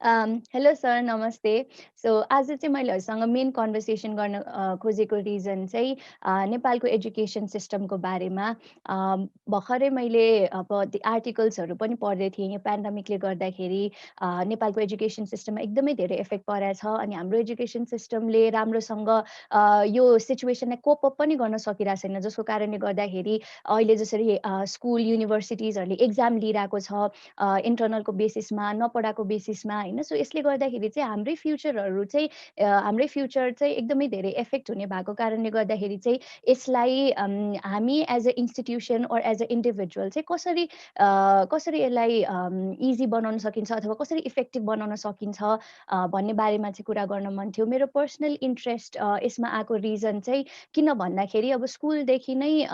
Hello sir, नमस्ते। So आज चाहिँ मैले हजुरसँग मेन कन्भर्सेसन गर्न खोजेको रिजन चाहिँ नेपालको एजुकेसन सिस्टमको बारेमा। भर्खरै मैले अब आर्टिकल्सहरू पनि पढ्दै थिएँ। यो पेन्डेमिकले गर्दाखेरि नेपालको एजुकेसन सिस्टममा एकदमै धेरै इफेक्ट परेछ अनि हाम्रो एजुकेसन सिस्टमले राम्रोसँग यो सिचुएसनलाई कोप अप पनि गर्न सकिरहेको छैन, जसको कारणले गर्दाखेरि अहिले जसरी स्कुल युनिभर्सिटिजहरूले एक्जाम लिइरहेको छ इन्टर्नलको बेसिसमा, नपढाएको बेसिसमा होइन। सो यसले गर्दाखेरि चाहिँ हाम्रै फ्युचर चाहिँ एकदमै धेरै इफेक्ट हुने भएको कारणले गर्दाखेरि चाहिँ यसलाई हामी as a institution or as a individual चाहिँ कसरी यसलाई इजी बनाउन सकिन्छ अथवा कसरी इफेक्टिभ बनाउन सकिन्छ भन्ने बारेमा चाहिँ कुरा गर्न मन थियो। मेरो पर्सनल इन्ट्रेस्ट यसमा आएको रिजन चाहिँ किन भन्दाखेरि अब स्कुलदेखि नै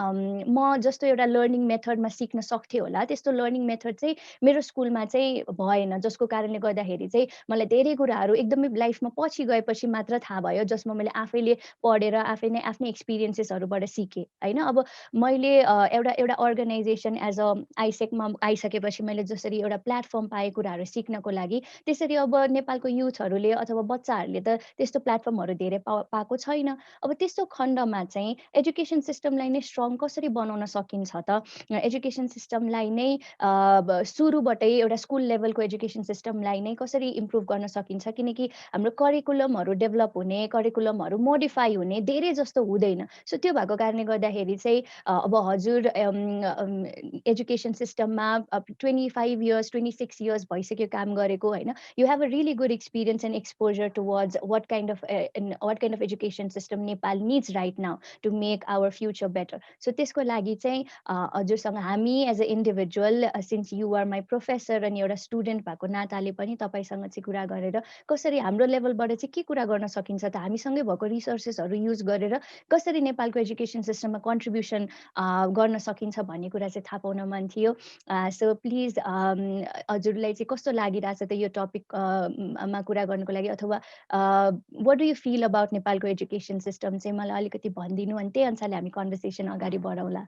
म जस्तो एउटा लर्निङ मेथडमा सिक्न सक्थेँ होला, त्यस्तो लर्निङ मेथड चाहिँ मेरो स्कुलमा चाहिँ भएन, जसको कारणले गर्दाखेरि चाहिँ मलाई धेरै कुराहरू एकदमै लाइफमा पछि गएपछि मात्र थाहा भयो, जसमा मैले आफैले पढेर आफै नै आफ्नै एक्सपिरियन्सेसहरूबाट सिकेँ होइन। अब मैले एउटा एउटा अर्गनाइजेसन एज अ आइसेकमा आइसकेपछि मैले जसरी एउटा प्लेटफर्म पाएँ कुराहरू सिक्नको लागि, त्यसरी अब नेपालको युथहरूले अथवा बच्चाहरूले त त्यस्तो प्लेटफर्महरू धेरै पाएको छैन। अब त्यस्तो खण्डमा चाहिँ एजुकेसन सिस्टमलाई नै स्ट्रङ कसरी बनाउन सकिन्छ त? एजुकेसन सिस्टमलाई नै सुरुबाटै एउटा स्कुल लेभलको एजुकेसन सिस्टमलाई नै कसरी इम्प्रुभ गर्न सकिन्छ, किनकि हाम्रो करिकुलमहरू डेभलप हुने, करिकुलमहरू मोडिफाई हुने धेरै जस्तो हुँदैन। सो त्यो भएको कारणले गर्दाखेरि चाहिँ अब हजुर एजुकेसन सिस्टममा 25 इयर्स 26 इयर्स भइसक्यो काम गरेको होइन। You have a really good experience and exposure towards what kind of education system Nepal needs right now to make our future better. So त्यसको लागि चाहिँ हजुरसँग हामी as a individual since you are my professor अनि एउटा student भएको नाताले पनि तपाईँसँग चाहिँ कुरा गरेर कसरी हाम्रो लेभलबाट चाहिँ के कुरा गर्न सकिन्छ त, हामीसँगै भएको रिसोर्सेसहरू युज गरेर कसरी नेपालको एजुकेसन सिस्टममा कन्ट्रिब्युसन गर्न सकिन्छ भन्ने कुरा चाहिँ थाहा पाउन मन थियो। सो प्लिज हजुरलाई चाहिँ कस्तो लागिरहेछ त यो टपिक मा कुरा गर्नको लागि, अथवा what do you feel about नेपालको एजुकेसन सिस्टम चाहिँ मलाई अलिकति भनिदिनु, अनि त्यही अनुसारले हामी कन्भर्सेसन अगाडि बढाउँला।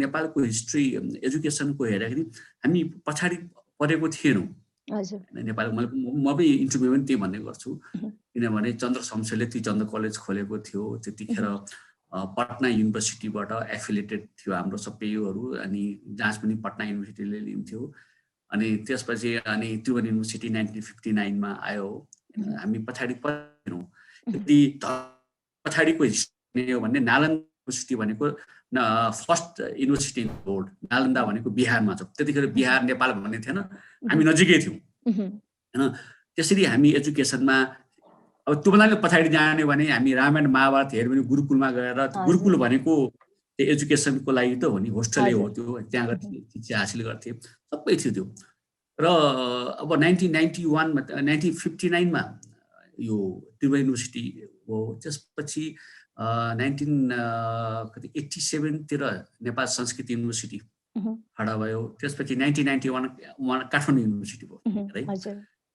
नेपालको हिस्ट्री एजुकेसनको हेर्दाखेरि हामी पछाडि परेको थिएनौँ नेपाल। म पनि इन्टरभ्यू पनि त्यही भन्ने गर्छु, किनभने चन्द्र शमशेरले त्रिचन्द्र कलेज खोलेको थियो त्यतिखेर। पटना युनिभर्सिटीबाट एफिलिएटेड थियो हाम्रो सबै योहरू, अनि जाँच पनि पटना युनिभर्सिटीले लिन्थ्यो। अनि त्यसपछि अनि त्रिभुवन युनिभर्सिटी 1959 मा आयो। हामी पछाडि परेनौँ। यदि पछाडिको हिस्ट्री हो भने नालन्दा युनिभर्सिटी भनेको first university in world, Nalanda भनेको बिहारमा छ। त्यतिखेर बिहार नेपाल भन्ने थिएन, हामी नजिकै थियौँ होइन। त्यसरी हामी एजुकेसनमा अब त्योभन्दा पछाडि जाने भने हामी रामायण महाभारत हेऱ्यो भने गुरुकुलमा गएर, गुरुकुल भनेको त्यो एजुकेसनको लागि त हो नि, होस्टेलै हो त्यो, त्यहाँ गएर शिक्षा हासिल गर्थे, सबै थियो त्यो। र अब 1959 मा यो त्रिभुवन युनिभर्सिटी हो। त्यसपछि 1987 तिर नेपाल संस्कृत युनिभर्सिटी खडा भयो। त्यसपछि 1991 काठमाडौँ युनिभर्सिटी भयो है।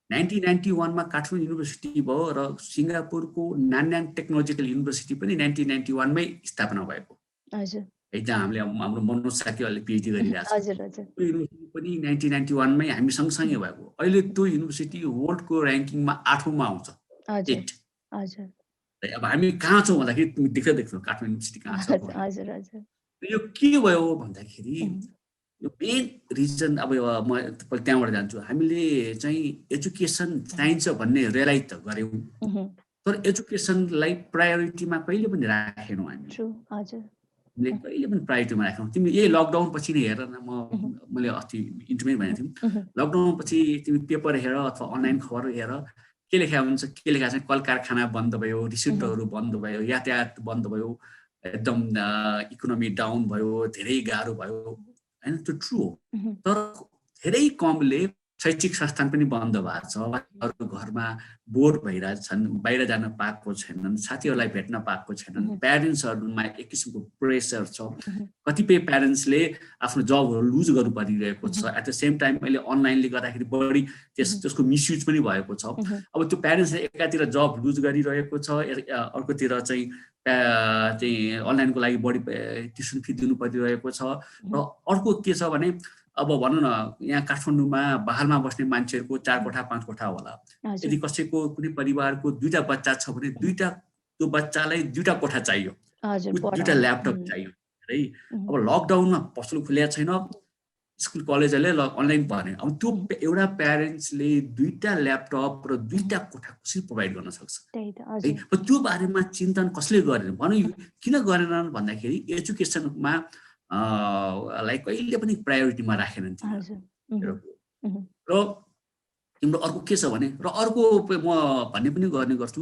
1991 मा काठमाडौँ युनिभर्सिटी भयो र सिङ्गापुरको नान्याङ टेक्नोलोजिकल युनिभर्सिटी पनि 1991 मै स्थापना भएको है, जहाँ हामीले हाम्रो मनोज साक्यले पिएचडी गरिरहेको छ। त्यो युनिभर्सिटी पनि 1991 मै हामी सँगसँगै भएको। अहिले त्यो युनिभर्सिटी वर्ल्डको ऱ्याङ्किङमा 8औं मा आउँछ। अब हामी कहाँ छौँ भन्दाखेरि तिमी देख्छौ काठमाडौँ युनिभर्सिटी कहाँ छ। यो के भयो भन्दाखेरि यो मेन रिजन, अब म त्यहाँबाट जान्छु। हामीले चाहिँ एजुकेसन चाहिन्छ भन्ने रियलाइज त गऱ्यौँ, तर एजुकेसनलाई प्रायोरिटीमा कहिले पनि राखेनौँ हामी। हामीले कहिले पनि प्रायोरिटीमा राखेनौँ। तिमी यही लकडाउन पछि नै हेर न, मैले अस्ति इन्टरभ्यू भनेको थिएँ, लकडाउन पछि तिमी पेपर हेर अथवा अनलाइन खबर हेर, के लेखा हुन्छ के लेखा छैन। कल कारखाना बन्द भयो, रिसिप्टहरू बन्द भयो, यातायात बन्द भयो, एकदम इकोनोमी डाउन भयो, धेरै गाह्रो भयो होइन। त्यो ट्रु हो, तर धेरै कमले शैक्षिक संस्थान पनि बन्द भएको छ। अरू घरमा बोर भइरहेछन्, बाहिर जान पाएको छैनन्, साथीहरूलाई भेट्न पाएको छैनन्, प्यारेन्ट्सहरूमा एक किसिमको प्रेसर छ। कतिपय प्यारेन्ट्सले आफ्नो जबहरू लुज गर्नु परिरहेको छ। एट द सेम टाइम अहिले अनलाइनले गर्दाखेरि बढी त्यसको मिसयुज पनि भएको छ। अब त्यो प्यारेन्ट्सले एकातिर जब लुज गरिरहेको छ, अर्कोतिर चाहिँ अनलाइनको लागि बढी ट्युसन फी दिनु परिरहेको छ। र अर्को के छ भने अब भनौँ न यहाँ काठमाडौँमा बहालमा बस्ने मान्छेहरूको 4 कोठा 5 कोठा होला। यदि कसैको कुनै परिवारको 2टा बच्चा छ भने 2टा त्यो बच्चालाई 2टा कोठा चाहियो, 2टा ल्यापटप चाहियो है। अब लकडाउनमा पसल खुलेको छैन, स्कुल कलेजहरूले अनलाइन भने अब त्यो एउटा प्यारेन्ट्सले 2टा ल्यापटप र 2टा कोठा कसरी प्रोभाइड गर्न सक्छ है। त्यो बारेमा चिन्तन कसले गरेन भनौँ, किन गरेनन् भन्दाखेरि एजुकेसनमा लाइक कहिले पनि प्रायोरिटीमा राखेनन् र तिम्रो अर्को के छ भने र अर्को म भन्ने पनि गर्ने गर्छु,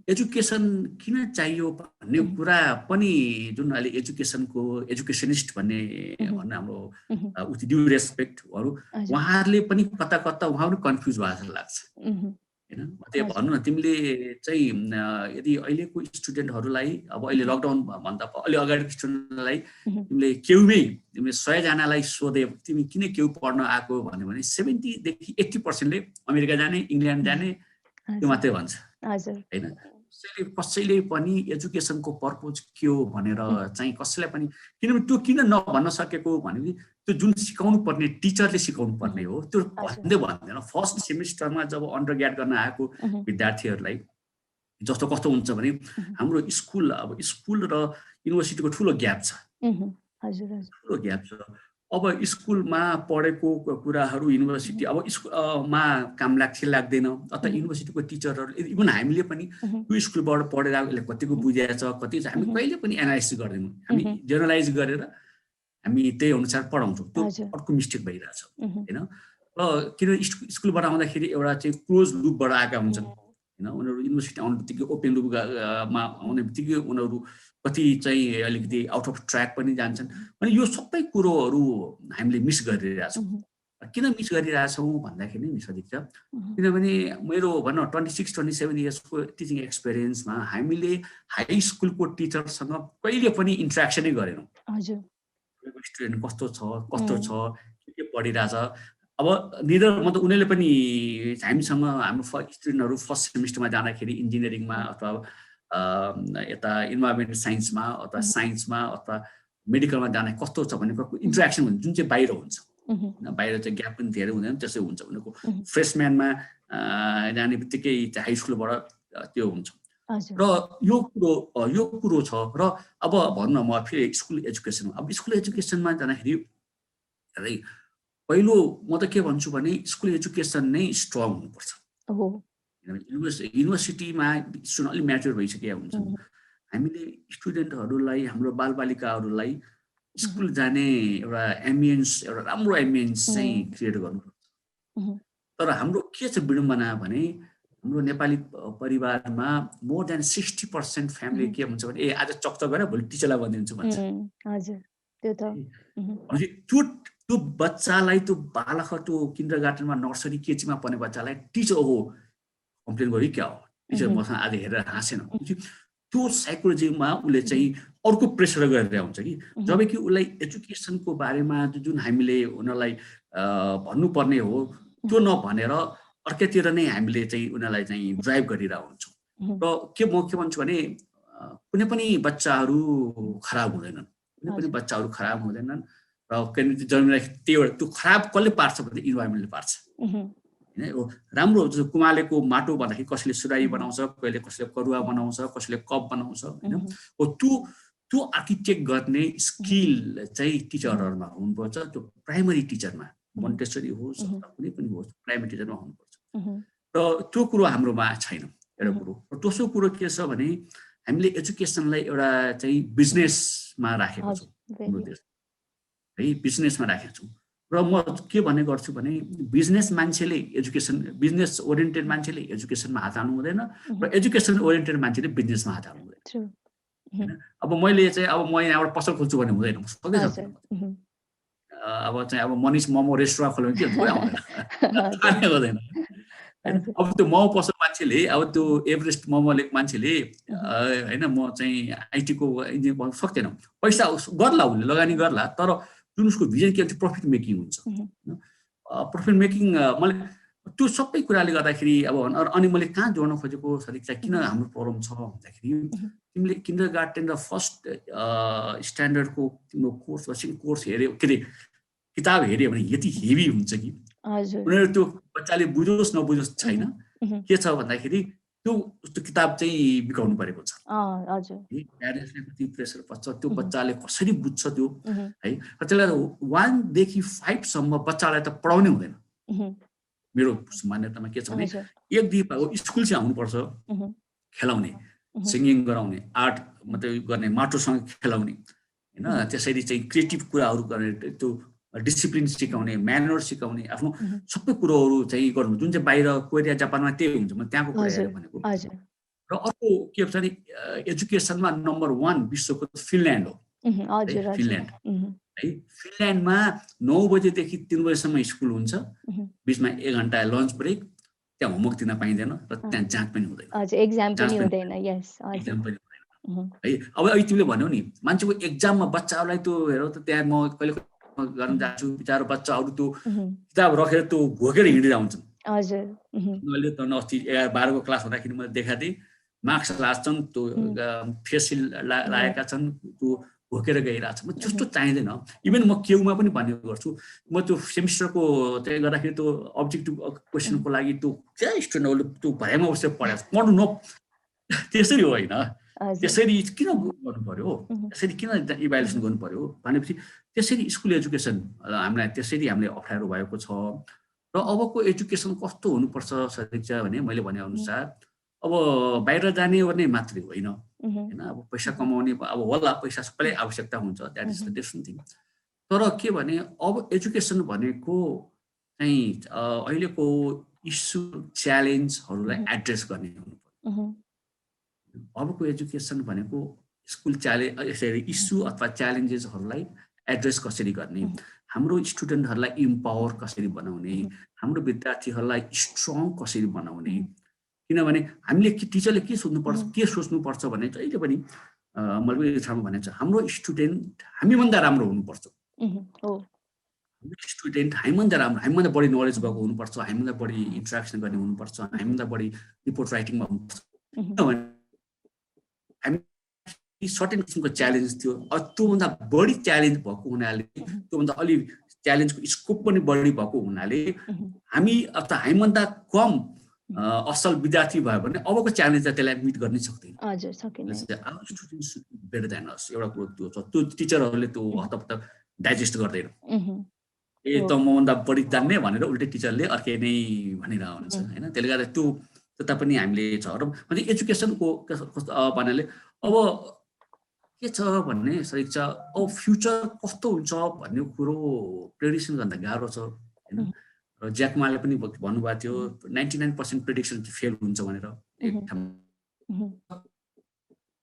एजुकेसन किन चाहियो भन्ने कुरा पनि जुन अहिले एजुकेसनिस्ट भन्ने हाम्रो ड्यु रेस्पेक्टहरू उहाँहरूले पनि कता कता उहाँहरू कन्फ्युज भएको जस्तो लाग्छ हैन। त्यही भन्नु न, तिमीले चाहिँ यदि अहिलेको स्टुडेन्टहरूलाई अब अहिले लकडाउन भन्दा अलि अगाडिको स्टुडेन्टलाई तिमीले केउमै तिमीले 100 जनालाई सोधे तिमी किन केउ पढ्न आएको भन्यो भने 70 देखि 80% अमेरिका जाने, इङ्ल्यान्ड जाने त्यो मात्रै भन्छ हैन। कसैले पनि एजुकेसनको पर्पज के हो भनेर चाहिँ कसैलाई पनि, किनभने त्यो किन नभन्न सकेको भनेपछि त्यो जुन सिकाउनु पर्ने टिचरले सिकाउनु पर्ने हो त्यो भन्दैन। फर्स्ट सेमिस्टरमा जब अन्डरग्रेड गर्न आएको विद्यार्थीहरूलाई जस्तो कस्तो हुन्छ भने हाम्रो स्कुल र युनिभर्सिटीको ठुलो ग्याप छ, ठुलो ग्याप छ। अब स्कुलमा पढेको कुराहरू युनिभर्सिटी अब स्कुलमा काम लाग्छ लाग्दैन, अथवा युनिभर्सिटीको टिचरहरू इभन हामीले पनि त्यो स्कुलबाट पढेर यसले कतिको बुझाएको छ कति चाहिँ हामी कहिले पनि एनालाइसिस गर्दैनौँ, हामी जेनरलाइज गरेर हामी त्यही अनुसार पढाउँछौँ। त्यो अर्को मिस्टेक भइरहेछ हैन। र किनभने स्कुलबाट आउँदाखेरि एउटा चाहिँ क्लोज लुपबाट आएका हुन्छन् हैन, उनीहरू युनिभर्सिटी आउने बित्तिकै ओपन लुपमा आउने बित्तिकै उनीहरू कति चाहिँ अलिकति आउट अफ ट्र्याक पनि जान्छन्। अनि यो सबै कुरोहरू हामीले मिस गरिरहेछौँ। किन मिस गरिरहेछौँ भन्दाखेरि नि सदिक छ, किनभने मेरो भनौँ 26-27 इयर्सको टिचिङ एक्सपिरियन्समा हामीले हाई स्कुलको टिचरसँग कहिले पनि इन्ट्रेक्सनै गरेनौँ। स्टुडेन्ट कस्तो छ के पढिरहेछ। अब निडर मतलब उनीहरूले पनि हामीसँग हाम्रो स्टुडेन्टहरू फर्स्ट सेमिस्टरमा जाँदाखेरि इन्जिनियरिङमा अथवा यता इन्भाइरोमेन्टल साइन्समा अथवा साइन्समा अथवा मेडिकलमा जाने कस्तो छ भन्ने इन्ट्रेक्सन हुन्छ जुन चाहिँ बाहिर हुन्छ, बाहिर चाहिँ ग्याप पनि धेरै हुँदैन, त्यसै हुन्छ। उनीहरूको फ्रेसम्यानमा जाने बित्तिकै हाई स्कुलबाट त्यो हुन्छ। र यो कुरो छ। र अब भन्नु म फेरि स्कुल एजुकेसनमा जाँदाखेरि पहिलो म त के भन्छु भने स्कुल एजुकेसन नै स्ट्रङ हुनुपर्छ। युनिभर्सिटीमा स्टुडेन्ट अलिक म्याच्योर भइसकेका हुन्छन्। हामीले स्टुडेन्टहरूलाई हाम्रो बालबालिकाहरूलाई स्कुल जाने एउटा एम्बियन्स, एउटा राम्रो एम्बियन्स चाहिँ क्रिएट गर्नुपर्छ। तर हाम्रो के छ विडम्बना भने हाम्रो नेपाली परिवारमा मोर देन 60% फ्यामिली के भन्छ भने आज चकचक गरेर भोलि टिचरलाई भनिदिन्छु भन्छ। त्यो बच्चालाई त्यो बालक त्यो किन्डरगार्टनमा नर्सरी केजीमा पढ्ने बच्चालाई टिचर हो कम्प्लेन गर्यो क्या हो, टिचर मसँग आज हेरेर हाँसेन। त्यो साइकोलोजीमा उसले चाहिँ अर्को प्रेसर गरेर हुन्छ कि, जबकि उसलाई एजुकेसनको बारेमा जुन हामीले उनीहरूलाई भन्नुपर्ने हो त्यो नभनेर अर्कैतिर नै हामीले चाहिँ उनीहरूलाई चाहिँ ड्राइभ गरिरहेको हुन्छौँ। र म के भन्छु भने कुनै पनि बच्चाहरू खराब हुँदैनन्, र जन्मिँदाखेरि त्यो खराब कसले पार्छ भने इन्भाइरोमेन्टले पार्छ हैन। राम्रो कुमालेको माटो भन्दाखेरि कसैले सुराही बनाउँछ, कसैले करुवा बनाउँछ, कसैले कप बनाउँछ हैन। त्यो आर्किटेक्ट गर्ने स्किल चाहिँ टिचरहरूमा हुनुपर्छ। त्यो प्राइमरी टिचरमा मोन्टेसरी होस् अथवा कुनै पनि होस् प्राइमरी टिचरमा हुनुपर्छ। र त्यो कुरो हाम्रोमा छैन एउटा कुरो। र दोस्रो कुरो के छ भने हामीले एजुकेसनलाई एउटा चाहिँ बिजनेसमा राखेको छौँ है, बिजनेसमा राखेको छौँ। र म के भन्ने गर्छु भने बिजनेस ओरिएन्टेड मान्छेले एजुकेसनमा हात हाल्नु हुँदैन र एजुकेसन ओरिएन्टेड मान्छेले बिजनेसमा हात हाल्नु हुँदैन। अब मैले चाहिँ अब म यहाँबाट पसल खोल्छु भन्ने हुँदैन, सक्दै सक्दैन। अब चाहिँ मनिष मोमो रेस्टुरेन्ट खोल्यो भने के हुँदैन अब त्यो मोमो पसल मान्छेले अब त्यो एभरेस्ट मोमो लेक मान्छेले हैन म चाहिँ आइटीको इन्जिनियर बन्न सक्दैन। पैसा गर्ला, उसले लगानी गर्ला, तर जुन उसको भिजन के हुन्छ प्रफिट मेकिङ हुन्छ। प्रफिट मेकिङ मैले त्यो सबै कुराले गर्दाखेरि अब अनि मैले कहाँ जोड्न खोजेको सदिक चाहिँ किन हाम्रो प्रब्लम छ भन्दाखेरि तिमीले किन्डरगार्टन र फर्स्ट स्ट्यान्डर्डको तिम्रो कोर्स वा सेकेन्ड कोर्स हेऱ्यो के अरे किताब हेऱ्यो भने यति हेभी हुन्छ कि उनीहरू त्यो बच्चाले बुझोस् नबुझोस् छैन के छ भन्दाखेरि त्यो किताब चाहिँ बिकाउनु परेको छ प्यारेन्ट्सले कति प्रेसर पर्छ त्यो बच्चाले कसरी बुझ्छ त्यो है त्यसलाई 1 देखि 5 सम्म बच्चालाई त पढाउनै हुँदैन मेरो मान्यतामा के छ भने 1 देखि स्कुल चाहिँ आउनुपर्छ खेलाउने सिङ्गिङ गराउने आर्ट मात्रै गर्ने माटोसँग खेलाउने हैन त्यसरी चाहिँ क्रिएटिभ कुराहरू गर्ने त्यो डिसिप्लिन सिकाउने म्यानर सिकाउने आफ्नो सबै कुरोहरू चाहिँ गर्नु जुन चाहिँ बाहिर कोरिया जापानमा त्यही हुन्छ म त्यहाँको कुरा हेरेर भनेको र अर्को के भन्छ नि एजुकेसनमा नम्बर 1 विश्वको फिनल्यान्ड हो फिनल्यान्ड है फिनल्यान्डमा 9 बजेदेखि 3 बजेसम्म स्कुल हुन्छ बीचमा 1 घण्टा लन्च ब्रेक त्यहाँ होमवर्क दिन पाइँदैन र त्यहाँ जाँच पनि हुँदैन एक्जाम पनि हुँदैन एक्जाम पनि हुँदैन है अब अहिले तिमीले भन्यौ नि मान्छेको एक्जाममा बच्चाहरूलाई त्यो हेरौ त त्यहाँ म कहिले गर्न जान्छु बिचारो बच्चाहरू त्यो किताब राखेर त्यो घोकेर हिँडेर आउँछन् मैले त अस्ति 11 को क्लास हुँदाखेरि मैले देखाएको थिएँ मार्क्स लान्छन् त्यो फेसिल लागेका छन् त्यो घोकेर गइरहेछ म त्यस्तो चाहिँदैन इभन म केउमा पनि भन्ने गर्छु म त्यो सेमिस्टरको चाहिँ गर्दाखेरि त्यो अब्जेक्टिभ क्वेसनको लागि त्यो क्या स्टुडेन्टहरूले त्यो भएमा उसले पढ्नु न त्यसरी हो होइन त्यसरी किन गर्नु पर्यो त्यसरी किन इभ्यालुएसन गर्नु पर्यो भनेपछि त्यसरी स्कुल एजुकेसन हामीलाई त्यसरी हामीले अप्ठ्यारो भएको छ र अबको एजुकेसन कस्तो हुनुपर्छ शिक्षा भने मैले भने अनुसार अब बाहिर जाने गर्ने मात्रै होइन हैन अब पैसा कमाउने अब होला पैसा सबैलाई आवश्यकता हुन्छ that is the different thing तर के भने अब एजुकेसन भनेको चाहिँ अहिलेको इस्यु च्यालेन्जहरूलाई एड्रेस गर्ने हुनुपर्छ अबको एजुकेसन भनेको स्कुल यसरी इस्यु अथवा च्यालेन्जेसहरूलाई एड्रेस कसरी गर्ने हाम्रो स्टुडेन्टहरूलाई इम्पावर कसरी बनाउने हाम्रो विद्यार्थीहरूलाई स्ट्रङ कसरी बनाउने किनभने हामीले टिचरले के सोच्नुपर्छ भने जहिले पनि मैले ठाउँमा भनेको छ हाम्रो स्टुडेन्ट हामीभन्दा राम्रो हुनुपर्छ स्टुडेन्ट हामीभन्दा राम्रो हामीभन्दा बढी नलेज भएको हुनुपर्छ हामीभन्दा बढी इन्टरेक्सन गर्ने हुनुपर्छ हामीभन्दा बढी रिपोर्ट राइटिङमा हुनुपर्छ किनभने हामी सर्टेन किसिमको च्यालेन्ज थियो त्योभन्दा बढी च्यालेन्ज भएको हुनाले त्योभन्दा अलि च्यालेन्जको स्कोप पनि बढी भएको हुनाले हामी अथवा हामीभन्दा कम असल विद्यार्थी भयो भने अबको च्यालेन्ज त्यसलाई मिट गर्नै सक्दैन बेटर देन अस एउटा कुरो त्यो छ त्यो टिचरहरूले त्यो हतपत डाइजेस्ट गर्दैन ए त मभन्दा बढी जान्ने भनेर उल्टै टिचरले अर्कै नै भनिरहेको हुन्छ होइन त्यसले गर्दा त्यो त्यता पनि हामीले छ र मतलब एजुकेसनको भन्नाले अब के छ भन्ने शिक्षा अब फ्युचर कस्तो हुन्छ भन्ने कुरो प्रेडिक्सन गर्न गाह्रो छ हैन र ज्याकमाले पनि भन्नुभएको थियो 99% प्रेडिक्सन फेल हुन्छ भनेर एक ठाउँमा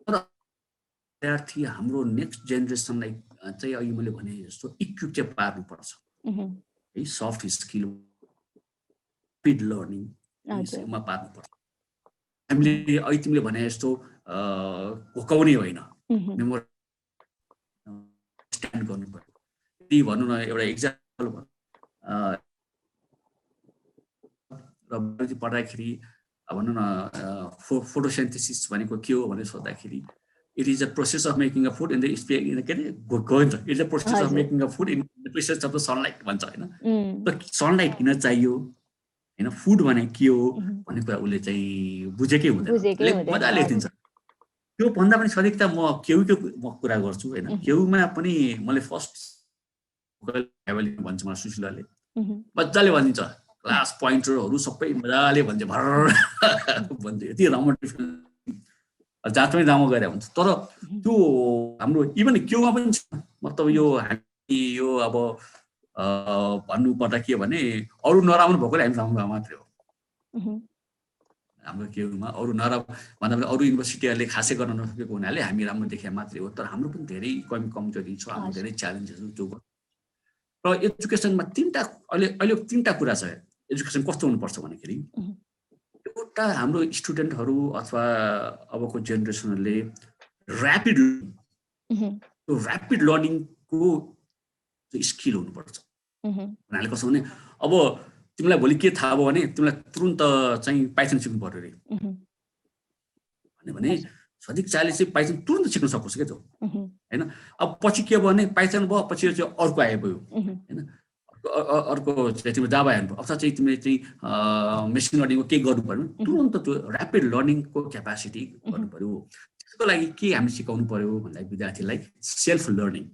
विद्यार्थी हाम्रो नेक्स्ट जेनेरेसनलाई चाहिँ अघि मैले भने जस्तो इक्विप चाहिँ पार्नु पर्छ है सफ्ट स्किल स्पिड लर्निङ यसमा पार्नु पर्छ हामीले अहिले तिमीले भने जस्तो घोकाउने होइन स्ट्यान्ड गर्नु पर्यो त्यही भन्नु न एउटा एक्जाम्पल र पढ्दाखेरि भनौँ न फोटोसिन्थेसिस भनेको के हो भनेर सोद्धाखेरि it is a process of making a food in the के अरे गइन्छ it is a process of making a food in the presence of the sunlight भन्छ होइन सनलाइट किन चाहियो होइन फुड भने के हो भन्ने कुरा उसले चाहिँ बुझेकै हुँदैन मजाले लेखिदिन्छ त्यो भन्दा पनि सधिकता म केहुकै म कुरा गर्छु होइन केहुमा पनि मैले फर्स्ट भन्छ मलाई सुशीलाले मजाले भनिदिन्छ क्लास पोइन्टरहरू सबै मजाले भन्छ भर भन्छ यति राम्रो जहाँ पनि राम्रो गरे हुन्छ तर त्यो हाम्रो इभन केमा पनि छ मतलब यो हामी यो अब भन्नु पर्दा के भने अरू नराम्रो भएकोले हामी राम्रो मात्रै हो हाम्रो केमा अरू नराम्रो भन्दा पनि अरू युनिभर्सिटीहरूले खासै गर्न नसकेको हुनाले हामी राम्रो देखे मात्रै हो तर हाम्रो पनि धेरै कमजोरी छ हाम्रो धेरै च्यालेन्जेसहरू जो र एजुकेसनमा अहिले तीनटा कुरा छ एजुकेसन कस्तो हुनुपर्छ भन्दाखेरि एउटा हाम्रो स्टुडेन्टहरू अथवा अबको जेनेरेसनहरूले ऱ्यापिड लर्निङको स्किल हुनुपर्छ भन्नाले कस्तो भने अब तिमीलाई भोलि के थाहा भयो भने तिमीलाई तुरुन्त चाहिँ पाइथन सिक्नु पर्यो अरे भने सधिक चाले चाहिँ पाइथन तुरुन्त सिक्न सक्छ क्या त होइन अब पछि के भयो भने पाइथन भयो पछि चाहिँ अर्को आइपुग्यो होइन अर्को चाहिँ तिम्रो जाभा हेर्नु अथवा चाहिँ तिमीले चाहिँ मेसिन लर्निङको केही गर्नु पर्यो तुरन्त त्यो ऱ्यापिड लर्निङको क्यापासिटी गर्नु पर्यो। त्यसको लागि के हामी सिकाउनु पर्यो भन्दा विद्यार्थीलाई सेल्फ लर्निङ,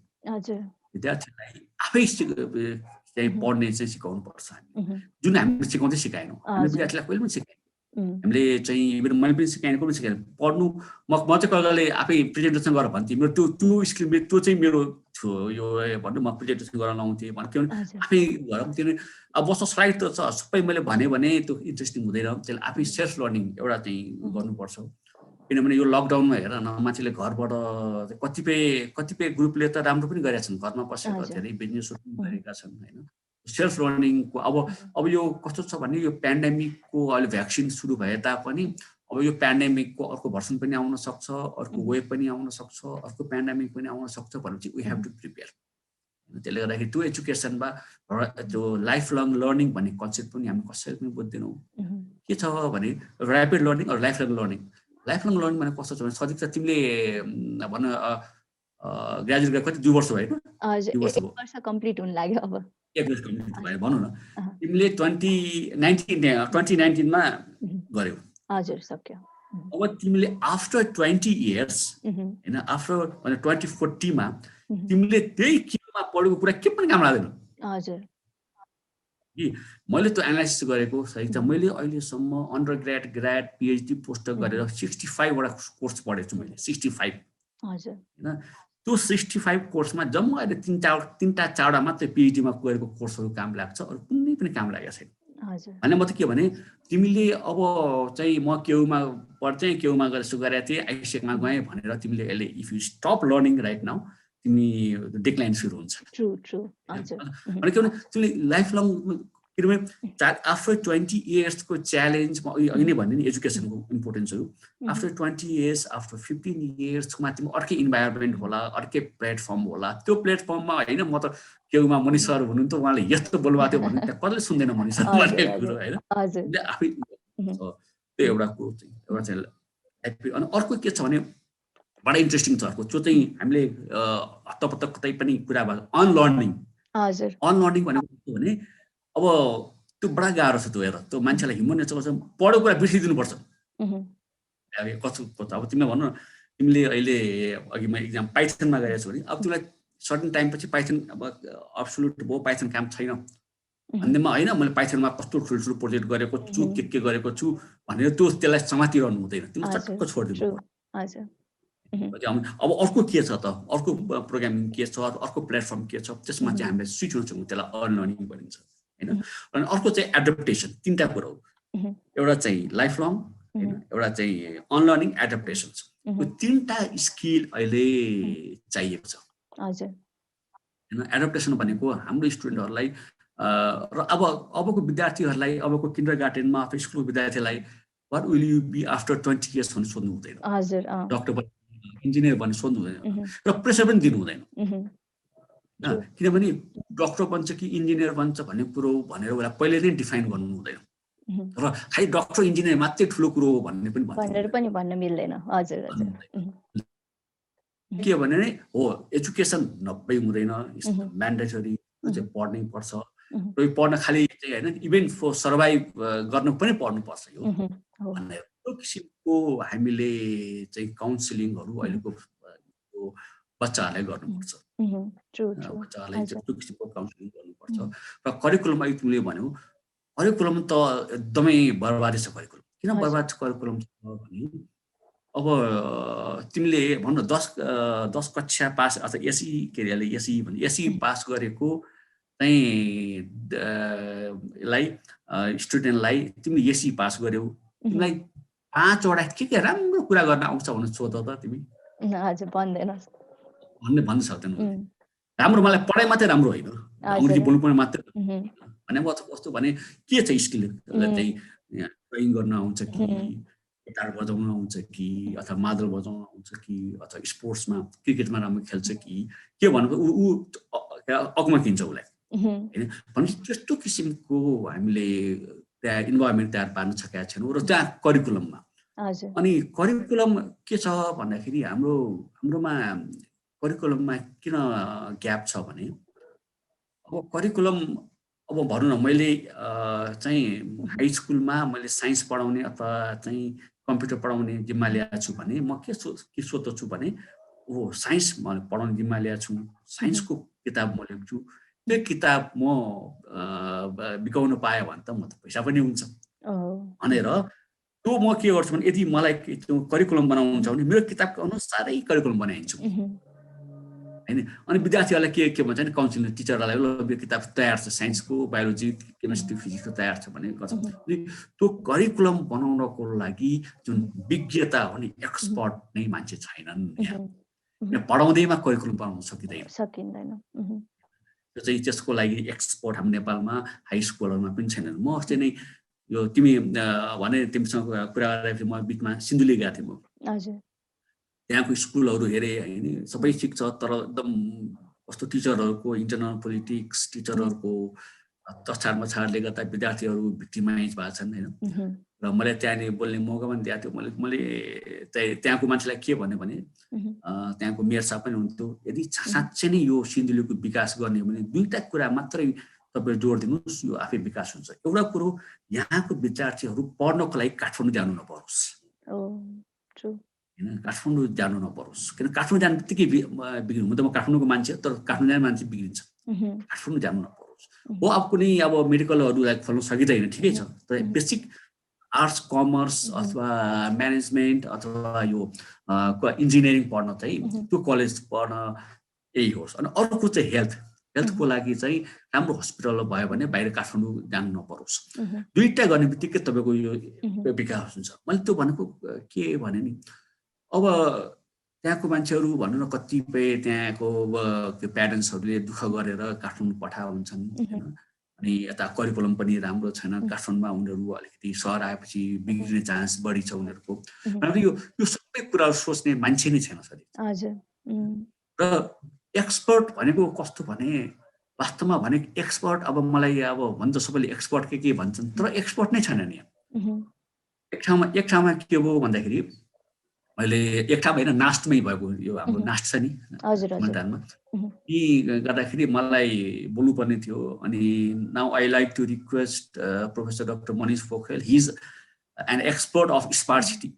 विद्यार्थीलाई आफै चाहिँ पढ्ने चाहिँ सिकाउनु पर्छ हामी, जुन हामीले सिकाउँदै सिकाएनौँ। हामीले विद्यार्थीलाई कहिले पनि सिकाएनौँ, हामीले चाहिँ मैले पनि सिकाएन, कसले सिकाएन पढ्नु। म चाहिँ कहिले आफै प्रेजेन्टेसन गरेर भन्थेँ, मेरो त्यो स्किल त्यो चाहिँ मेरो यो भन्नु म प्रेजेन्टेसन गर्न लाउँथेँ भन्नु, किनभने आफै घर त्यो अब बस्छ स्लाइड त छ सबै मैले भने त्यो इन्ट्रेस्टिङ हुँदैन। त्यसले आफै सेल्फ लर्निङ एउटा चाहिँ गर्नुपर्छ। किनभने यो लकडाउनमा हेर न मान्छेले घरबाट कतिपय ग्रुपले त राम्रो पनि गरेका छन्, घरमा बसेर धेरै बिजनेसहरू पनि गरेका छन् होइन। सेल्फ लर्निङको अब यो कस्तो छ भने यो पेन्डेमिकको अहिले भ्याक्सिन सुरु भए तापनि अब यो पेन्डेमिकको अर्को भर्सन पनि आउन सक्छ, अर्को वेभ पनि आउन सक्छ, अर्को पेन्डेमिक पनि आउन सक्छ भनेपछि वी हेभ टु प्रिपेयर। त्यसले गर्दाखेरि त्यो एजुकेसनमा त्यो लाइफ लङ लर्निङ भन्ने कन्सेप्ट पनि हामी कसैले पनि बुझ्दैनौँ। के छ भने rapid learning or life long learning. Life long learning भने कस्तो छ भने सजिक छ तिमीले भन ग्रेजुएट गरेर कति 2 वर्ष भयो होइन, 1 वर्ष कम्प्लिट हुन लाग्यो अब, 1 वर्ष कम्प्लिट भयो भनौँ न। तिमीले 2019 मा गर्यौ, हजुर सक्यो। अब तिमीले आफ्टर 20 इयर्स हैन, आफ्टर 2040 मा तिमीले त्यही किमा पढेको कुरा के पनि काम लाग्दैन। हजुर मैले त्यो एनालाइसिस गरेको सही छ। मैले अहिलेसम्म अन्डर ग्रेड पिएचडी पोस्ट गरेर 65 वटा कोर्स पढेको छु मैले, 65। हजुर हैन, त्यो 65 कोर्समा जम्मा अहिले 3टा 4टा मात्रै पिएचडीमा गरेको कोर्सहरू काम लाग्छ, अरू कुनै पनि काम लागेको छैन। हजुर भने म त के भने तिमीले अब चाहिँ म केउमा पढ्थेँ, केउमा गरेर गरेको थिएँ, आइसेकमा गएँ भनेर तिमीले अहिले if you stop learning right now तिमी डिक्लाइन सुरु हुन्छ। ट्रु हजुर। अनि के भने तिमीले लाइफ लङ किनभने आफ्टर 20 इयर्सको च्यालेन्ज अघि नै भने नि एजुकेसनको इम्पोर्टेन्सहरू आफ्टर 20 इयर्स आफ्टर 15 इयर्समा तिमी अर्कै इन्भाइरोमेन्ट होला, अर्कै प्लेटफर्म होला। त्यो प्लेटफर्ममा होइन म त केउमा मनिष सर हुनुहुन्थ्यो, उहाँले यस्तो बोल्नुभएको थियो भने त्यहाँ कसैले सुन्दैन मनिष सर भन्ने कुरो होइन। आफै त्यो एउटा कुरो चाहिँ एउटा चाहिँ। अनि अर्को के छ भने बडा इन्ट्रेस्टिङ छ अर्को, जो चाहिँ हामीले हत्तपत्त कतै पनि कुरा भयो, अनलर्निङ। हजुर अनलर्निङ भनेको भने अब त्यो बडा गाह्रो छ। त्यो हेर त्यो मान्छेलाई ह्युमन नेचर कस्तो पढेको कुरा बिर्सिदिनुपर्छ। कस्तो अब तिमीले भन्नु न तिमीले अहिले अघि म एक्जाम पाइथनमा गरेको छु भने अब तिमीलाई सर्टेन टाइम पछि पाइथन अब अब्सोल्युट भयो पाइथन काम छैन भन्नेमा होइन, मैले पाइथनमा कस्तो ठुल्ठुलो प्रोजेक्ट गरेको छु, के गरेको छु भनेर त्यो त्यसलाई समातिरहनु हुँदैन, तिमीले चट्टक्क छोडिदिनु। अब अर्को के छ त, अर्को प्रोग्रामिङ के छ, अर्को प्लेटफर्म के छ, त्यसमा चाहिँ हामीले स्विच हुन सक्छौँ, त्यसलाई अनलर्निङ भनिन्छ होइन। अनि अर्को चाहिँ एडप्टेसन। 3टा कुरा हो, एउटा चाहिँ लाइफ लङ होइन, एउटा चाहिँ अनलर्निङ, एडप्टेसन छ। यो 3टा स्किल अहिले चाहिएको छ होइन। एडप्टेसन भनेको हाम्रो स्टुडेन्टहरूलाई र अबको विद्यार्थीहरूलाई, अबको किन्डरगार्टनमा अथवा स्कुलको विद्यार्थीलाई what will you be after 20 years भनेर सोध्नु हुँदैन, डक्टर बन्ने इन्जिनियर भन्ने सोध्नु हुँदैन, र प्रेसर पनि दिनु हुँदैन। किनभने डक्टर बन्छ कि इन्जिनियर बन्छ भन्ने कुरो भनेर उसलाई पहिले नै डिफाइन गर्नु हुँदैन, र खालि डक्टर इन्जिनियर मात्रै ठुलो कुरो हो भन्ने पनि भन्न मिल्दैन। हजुर के भने हो एजुकेसन नभई हुँदैन, म्यान्डेटरी चाहिँ पढ्नै पर्छ। र यो पढ्न खालि चाहिँ होइन, इभन फर सर्भाइभ गर्न पनि पढ्नुपर्छ यो भनेर त्यो किसिमको हामीले चाहिँ काउन्सिलिङहरू अहिलेको बच्चाहरूलाई गर्नुपर्छ। बच्चाहरूलाई त्यो किसिमको काउन्सिलिङ गर्नुपर्छ। र करिकुलम अहिले तिमीले भन्यौ, करिकुलम त एकदमै बर्बादी छ। करिकुलम किन बर्बाद छ? करिकुलम छ भने अब तिमीले भन्नु 10 कक्षा पास अथवा एसई के अरे एसई भने एसई पास गरेको चाहिँ स्टुडेन्टलाई तिमीले एसई पास गर्यौ, तिमीलाई 5 वटा के राम्रो कुरा गर्न आउँछ भनेर सोध त तिमी भन्न सक्दैन। राम्रो मलाई पढाइ मात्रै राम्रो होइन, अङ्ग्रेजी बोल्नु मात्रै भने कस्तो भने के छ स्किल चाहिँ ड्रइङ गर्न आउँछ कि, गिटार बजाउन आउँछ कि, अथवा मादल बजाउन आउँछ कि, अथवा स्पोर्ट्समा क्रिकेटमा राम्रो खेल्छ कि के भन्नु ऊ अगमा किन्छ उसलाई होइन। भने त्यस्तो किसिमको हामीले त्यहाँ इन्भाइरोमेन्ट तयार पार्न सकेका छैनौँ र त्यहाँ करिकुलममा। अनि करिकुलम के छ भन्दाखेरि हाम्रोमा करिकुलममा किन ग्याप छ भने अब करिकुलम अब भनौँ न मैले चाहिँ हाई स्कुलमा मैले साइन्स पढाउने अथवा चाहिँ कम्प्युटर पढाउने जिम्मा लिएको छु भने म के सोच्दछु भने साइन्स मैले पढाउने जिम्मा लिएको छु, साइन्सको किताब म लेख्छु, त्यो किताब म बिकाउन पाएँ भने त म त पैसा पनि हुन्छ भनेर त्यो म के गर्छु भने यदि मलाई त्यो करिकुलम बनाउनु छ भने मेरो किताबको अनुसारै करिकुलम बनाइन्छु हैन। अनि विद्यार्थीहरूलाई के भन्छ नि काउन्सिलर टिचरहरूलाई ल किताब तयार छ साइन्सको, बायोलोजी, केमिस्ट्री, फिजिक्सको तयार छ भने गर्छ। अनि त्यो करिकुलम बनाउनको लागि जुन विज्ञता हो नि एक्सपर्ट नै मान्छे छैनन् यहाँ पढाउँदैमा करिकुलम बनाउन सकिँदैन। त्यो चाहिँ त्यसको लागि एक्सपर्ट हाम्रो नेपालमा हाई स्कुलहरूमा पनि छैनन्। म अस्ति नै यो तिमी भने तिमीसँग कुरा गर्दाखेरि म बिचमा सिन्धुली गएको थिएँ म। त्यहाँको स्कुलहरू हेरेँ हैन, सबै ठिक छ तर एकदम कस्तो टिचरहरूको इन्टरनल पोलिटिक्स, टिचरहरूको तछाड मछाडले गर्दा विद्यार्थीहरू भिक्टिमाइज भएको छन् हैन। र मैले त्यहाँनिर बोल्ने मौका पनि दिएको थियो। मैले त्यहाँको मान्छेलाई के भने त्यहाँको मेयर साहब पनि हुन्थ्यो, यदि साँच्चै नै यो सिन्धुलीको विकास गर्ने हो भने दुईटा कुरा मात्रै तपाईँ जोड दिनुहोस्, यो आफै विकास हुन्छ। एउटा कुरो यहाँको विद्यार्थीहरू पढ्नको लागि काठमाडौँ जानु नपरोस्, काठमाडौँ जानु नपरोस्। किन काठमाडौँ जानु बित्तिकै बिग्रिनु, त म काठमाडौँको मान्छे तर काठमाडौँ जाने मान्छे बिग्रिन्छ, काठमाडौँ जानु नपरोस्। हो अब कुनै अब मेडिकलहरूलाई खोल्न सकिँदैन ठिकै छ, तर बेसिक आर्ट्स कमर्स अथवा म्यानेजमेन्ट अथवा यो इन्जिनियरिङ पढ्न चाहिँ त्यो कलेज पढ्न यही होस्। अनि अर्को चाहिँ हेल्थको लागि चाहिँ राम्रो हस्पिटल भयो भने बाहिर काठमाडौँ जानु नपरोस्। दुईटा गर्ने बित्तिकै तपाईँको यो विकास हुन्छ। मैले त्यो भनेको के भने नि अब त्यहाँको मान्छेहरू भनौँ न कतिपय त्यहाँको प्यारेन्ट्सहरूले दुःख गरेर काठमाडौँ पठाएको हुन्छन् हैन। अनि यता करिकुलम पनि राम्रो छैन, काठमाडौँमा उनीहरू अलिकति सहर आएपछि बिग्रिने चान्स बढी छ उनीहरूको। यो सबै कुराहरू सोच्ने मान्छे नै छैन सर। र एक्सपर्ट भनेको कस्तो भने वास्तवमा भने एक्सपर्ट अब मलाई अब भन्छ सबैले एक्सपर्ट के भन्छन्, तर एक्सपर्ट नै छैन नि। एक ठाउँमा के हो भन्दाखेरि अहिले एक ठाउँमा होइन नास्टमै भएको यो हाम्रो नास्ट छ नि मैदानमा यी गर्दाखेरि मलाई बोल्नुपर्ने थियो। अनि now I like to request professor doctor Manish Pokharel, he is an expert of smart city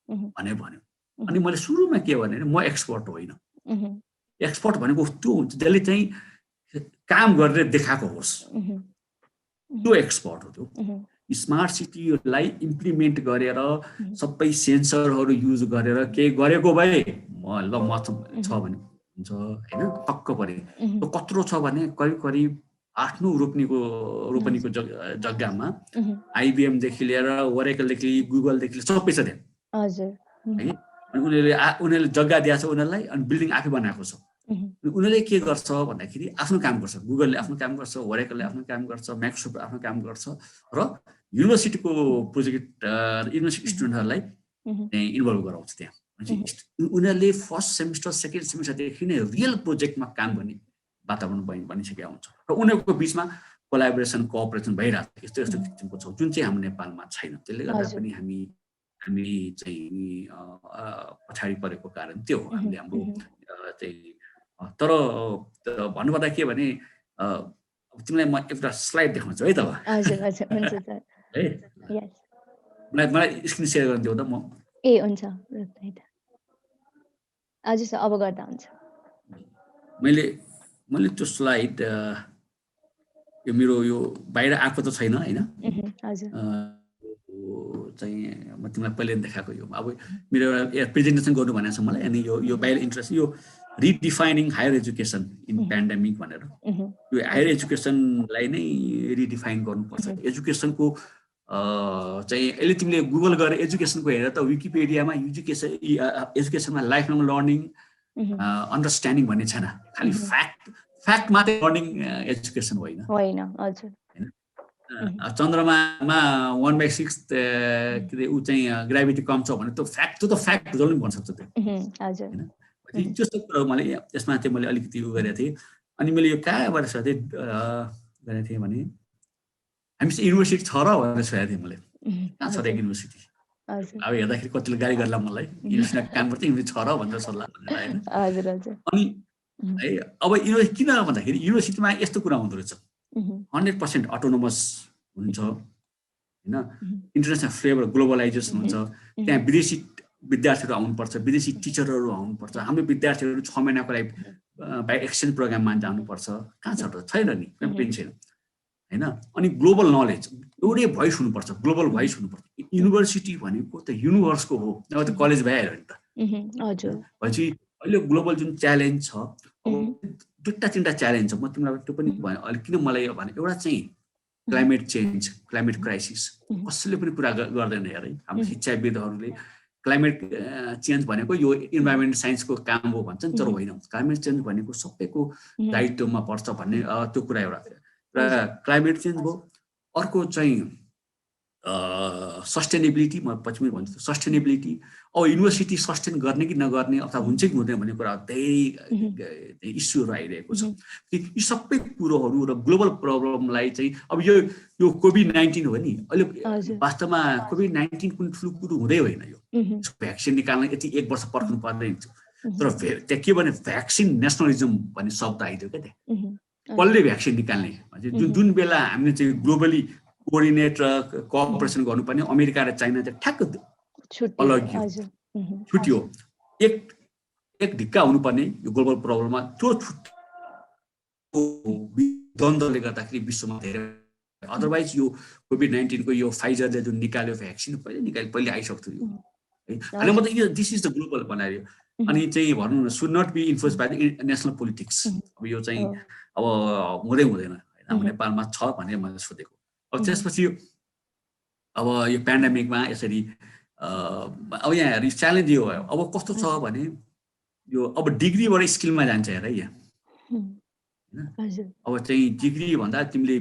भन्यो। अनि मैले सुरुमा के भने म एक्सपर्ट होइन। एक्सपर्ट भनेको त्यो हुन्छ जसले चाहिँ काम गरेर देखाएको होस्, त्यो एक्सपर्ट हो। त्यो स्मार्ट सिटीलाई इम्प्लिमेन्ट गरेर सबै सेन्सरहरू युज गरेर केही गरेको भए ल म छ भने हुन्छ हैन। टक्क परे त्यो कत्रो छ भने करिब 8-9 रोपनीको जग्गामा आइबिएम देखि लिएर ओरेकलदेखि गुगलदेखि सबै छ त्यहाँ हजुर है। अनि उनीहरूले जग्गा दिएको छ उनीहरूलाई, अनि बिल्डिङ आफै बनाएको छ। उनीहरूले के गर्छ भन्दाखेरि आफ्नो काम गर्छ, गुगलले आफ्नो काम गर्छ, ओरेकलले आफ्नो काम गर्छ, माइक्रोसफ्ट आफ्नो काम गर्छ र युनिभर्सिटीको प्रोजेक्ट युनिभर्सिटी स्टुडेन्टहरूलाई इन्भल्भ गराउँछ त्यहाँ। उनीहरूले फर्स्ट सेमिस्टर सेकेन्ड सेमिस्टरदेखि नै रियल प्रोजेक्टमा काम गर्ने वातावरण बनिसकेका हुन्छ र उनीहरूको बिचमा कोलाबोरेसन कोअपरेसन भइरहेको छ। यस्तो किसिमको छ जुन चाहिँ हाम्रो नेपालमा छैन। त्यसले गर्दा पनि हामी चाहिँ पछाडि परेको कारण त्यो हो हामीले हाम्रो चाहिँ। तर भन्नुपर्दा के भने तिमीलाई म एउटा स्लाइड देखाउँछु है त। हजुर हजुर हुन्छ सर है यस मलाई स्क्रिन शेयर गर्न दिऊ त म। ए हुन्छ हजुर सर अब गर्दा हुन्छ। मैले त्यो स्लाइड यो मेरो यो बाहिर आएको त छैन हैन। हजुर चाहिँ म तिमीलाई पहिले देखाएको यो अब मेरो एउटा प्रेजेन्टेसन गर्नु भनेको छ मलाई। अनि यो बाहिर इन्ट्रेस्ट यो रिडिफाइनिङ हायर एजुकेसन इन पेन्डेमिक भनेर यो हायर एजुकेसनलाई नै रिडिफाइन गर्नुपर्छ। एजुकेसनको चाहिँ अहिले तिमीले गुगल गरेर एजुकेसनको हेरेर त विकिपिडियामा एजुकेसनमा लाइफ लङ लर्निङ अन्डरस्ट्यान्डिङ भन्ने छैन। खालि फ्याक्ट मात्रै लर्निङ एजुकेसन होइन। हजुर चन्द्रमामा 1/6 ऊ चाहिँ ग्राभिटी कम छ भने त्यो त फ्याक्ट जसले पनि भन्न सक्छ त्यो हैन। त्यस्तो कुरा मैले यसमा चाहिँ मैले अलिकति उ गरेको थिएँ। अनि मैले यो कहाँबाट सोधेँ गरेको थिएँ भने हामीसँग युनिभर्सिटी छ र भनेर सोधेको थिएँ मैले, कहाँ छ र युनिभर्सिटी। अब हेर्दाखेरि कतिले गाली गर्ला मलाई, युनिभर्सिटीमा काम गर्छ युनिभर्सिटी छ र भनेर सल्लाह भनेर होइन। अनि है अब युनिभर्सिटी किन भन्दाखेरि युनिभर्सिटीमा यस्तो कुरा हुँदो रहेछ, 100% अटोनोमस हुन्छ हैन इन्टरनेसनल फ्लेभर ग्लोबलाइजेसन हुन्छ त्यहाँ विदेशी विद्यार्थीहरू आउनुपर्छ विदेशी टिचरहरू आउनुपर्छ हाम्रो विद्यार्थीहरू 6 महिनाको लागि बाइ एक्सचेन्ज प्रोग्राममा जानुपर्छ कहाँ छ त छैन नि पनि छैन हैन अनि ग्लोबल नलेज एउटै भोइस हुनुपर्छ ग्लोबल भोइस हुनुपर्छ युनिभर्सिटी भनेको त युनिभर्सको हो नभए त कलेज भइहाल्यो नि त हजुर भनेपछि अहिले ग्लोबल जुन च्यालेन्ज छ दुईटा तीनटा च्यालेन्ज छ म तिमीलाई त्यो पनि भने अहिले किन मलाई भने एउटा चाहिँ क्लाइमेट चेन्ज क्लाइमेट क्राइसिस कसैले पनि कुरा गर्दैन यार है हाम्रो शिक्षाविदहरूले क्लाइमेट चेन्ज भनेको यो इन्भाइरोमेन्ट साइन्सको काम हो भन्छन् तर होइन क्लाइमेट चेन्ज भनेको सबैको दायित्वमा पर्छ भन्ने त्यो कुरा एउटा क्लाइमेट चेन्ज भयो अर्को चाहिँ सस्टेनेबिलिटी म पछि पनि भन्छु सस्टेनेबिलिटी अब युनिभर्सिटी सस्टेन गर्ने कि नगर्ने अथवा हुन्छ कि हुँदैन भन्ने कुरा धेरै इस्युहरू आइरहेको छ यी सबै कुरोहरू र ग्लोबल प्रब्लमलाई चाहिँ अब यो कोभिड-19 हो नि अहिले वास्तवमा कोभिड-19 कुन ठुलो कुरो हुँदै होइन यो भ्याक्सिन निकाल्न यति 1 वर्ष पर्खनु पर्दैन तर त्यहाँ के भने भ्याक्सिन नेसनलिजम भन्ने शब्द आइदियो क्या त्यहाँ कसले भ्याक्सिन निकाल्ने जुन बेला हामीले चाहिँ ग्लोबली कोअर्डिनेट र कोअपरेसन गर्नुपर्ने अमेरिका र चाइना चाहिँ ठ्याक्क अलग छुट्यो एक ढिक्का हुनुपर्ने यो ग्लोबल प्रब्लममा त्यो द्वन्द्वले गर्दाखेरि विश्वमा धेरै अदरवाइज यो कोभिड-19 को यो फाइजरले जुन निकाल्यो भ्याक्सिन पहिले आइसक्थ्यो यो है अनि म त यो दिस इज द ग्लोबल बनायो अनि चाहिँ भनौँ न should not be influence by the national politics अब यो चाहिँ अब हुँदैन हाम्रो नेपालमा छ भनेर मैले सोधेको अब त्यसपछि अब यो पेन्डेमिकमा यसरी अब यहाँ हेर्नु च्यालेन्ज यो भयो अब कस्तो छ भने यो अब डिग्रीबाट स्किलमा जान्छ हेर यहाँ अब चाहिँ डिग्री भन्दा तिमीले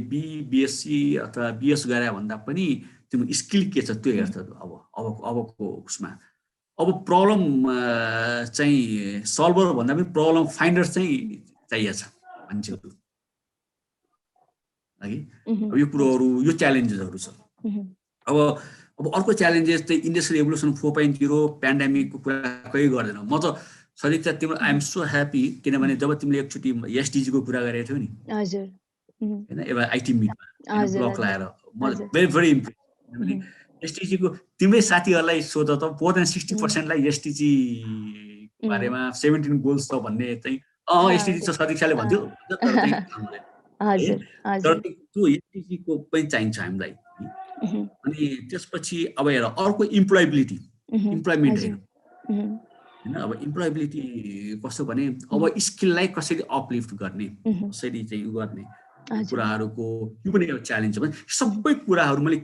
बिएससी अथवा बिएस गरे भन्दा पनि तिम्रो स्किल के छ त्यो हेर्छ अबको उसमा अब प्रब्लम चाहिँ सल्भर भन्दा पनि प्रब्लम फाइन्डर चाहिँ चाहिएको छ मान्छेहरू है अब यो कुरोहरू यो च्यालेन्जेसहरू छ अब अर्को च्यालेन्जेस चाहिँ इन्डस्ट्रियल रेभोल्युसन 4.0 पेन्डेमिकको कुरा कहीँ गर्दैन म त सरिता तिम्रो आई एम सो ह्याप्पी किनभने जब तिमीले एकचोटि एसडिजी को कुरा गरेको थियौ नि हजुर हैन एउटा आइटी मिटमा ब्लक लाएर म भेरी इम्प्रेस किनभने एसडिजी को तिम्रै साथीहरूलाई सोध त मोर देन 60% लाई एसडिजी बारेमा 17 गोल्स छ भन्ने चाहिँ एसडिजी छ सदीक्षाले भन्थ्यो तर त्यो एसडिजी को पनि चाहिन्छ हामीलाई अनि त्यसपछि अब हेर अर्को इम्प्लोएबिलिटी इम्प्लोइमेन्ट हैन अब इम्प्लोएबिलिटी कस्तो भने अब स्किललाई कसरी अपलिफ्ट गर्ने कसरी चाहिँ गर्ने कुराहरूको यो पनि एउटा च्यालेन्ज छ भने सबै कुराहरू मैले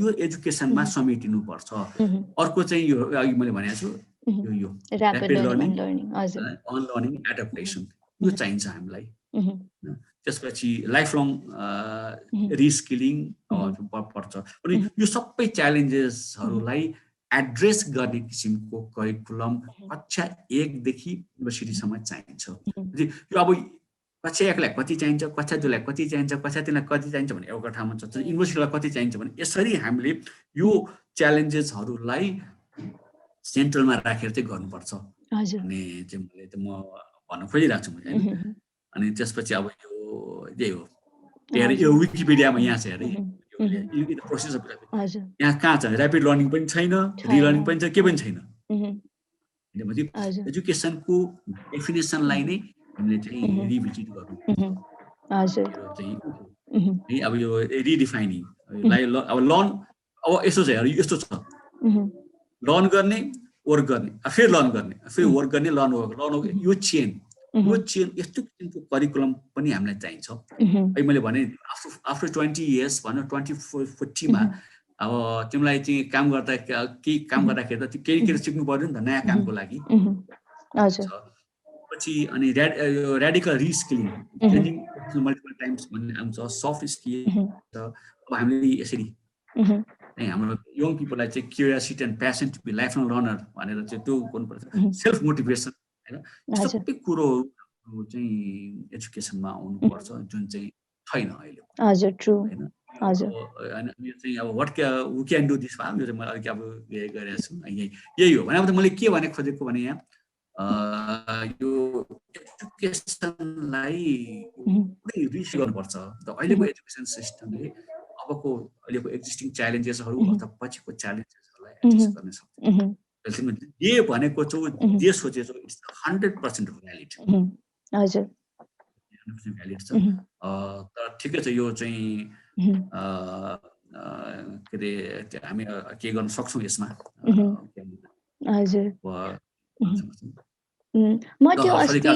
यो एजुकेसनमा समेटिनु पर्छ अर्को चाहिँ यो अघि मैले भनेको छु यो र्यापिड लर्निङ अनलर्निङ एडप्टेसन यो चाहिन्छ हामीलाई त्यसपछि लाइफ लङ रिस्किलिङ पर्छ अनि यो सबै च्यालेन्जेसहरूलाई एड्रेस गर्ने किसिमको करिकुलम कक्षा 1 देखि युनिभर्सिटीसम्म चाहिन्छ यो अब कक्षा 1 लाई कति चाहिन्छ कक्षा 2 लाई कति चाहिन्छ कक्षा 3 लाई कति चाहिन्छ भने एउटा ठाउँमा छ युनिभर्सिटीलाई कति चाहिन्छ भने यसरी हामीले यो च्यालेन्जेसहरूलाई सेन्ट्रलमा राखेर चाहिँ गर्नुपर्छ अनि चाहिँ मैले त म भन्न खोजिरहेको छु अनि त्यसपछि अब यो यही हो यो विकिपिडियामा यहाँ छ हेरे प्रोसेस अफ यहाँ कहाँ छ र्यापिड लर्निङ पनि छैन रिलर्निङ पनि छ के पनि छैन भनेपछि एजुकेसनको डेफिनेसनलाई नै हामीले चाहिँ रिभिजिट गर्नु चाहिँ अब यो रिडिफाइनिङ अब लर्न अब यस्तो छ यस्तो छ लर्न गर्ने वर्क गर्ने फेरि लर्न गर्ने फेरि वर्क गर्ने लर्न यो चेन यस्तो किसिमको करिकुलम पनि हामीलाई चाहिन्छ अहिले मैले भने आफ्टर 20 इयर्स भनेर 2040 मा अब तिमीलाई चाहिँ काम गर्दाखेरि त केही सिक्नु पर्यो नि त नयाँ कामको लागि पछि अनि र्याडिकल रिस्किलिङ चेन्जिङ मल्टिपल टाइम्स भन्ने आउँछ सफ्ट स्किल अब हामीले यसरी हाम्रो यङ पिपललाई चाहिँ curiosity and passion to be life long learner भनेर चाहिँ त्यो गर्नुपर्छ सेल्फ मोटिभेसन हैन सबै कुरोहरू चाहिँ एजुकेसनमा आउनुपर्छ जुन चाहिँ छैन अहिले हजुर ट्रु हजुर अनि यो चाहिँ अब what we can do this form यो चाहिँ मैले अलिक अब गरेको छु यही हो भने अब मैले के भने खोजेको भने यहाँ यो एजुकेसनलाई पुरै रिस गर्नुपर्छ। अहिलेको एजुकेसन सिस्टमले अबको अहिलेको एक्जिस्टिङ च्यालेन्जेसहरू अथवा पछिको च्यालेन्जेसहरूलाई एड्रेस गर्न सक्दैन। जे भनेको छौ, जे सोचेछौ, इट्स 100% भ्यालिड। हजुर, 100% भ्यालिड छ। तर ठिकै छ, यो चाहिँ के अरे हामी के गर्न सक्छौँ यसमा। हजुर, म त्यो अस्ति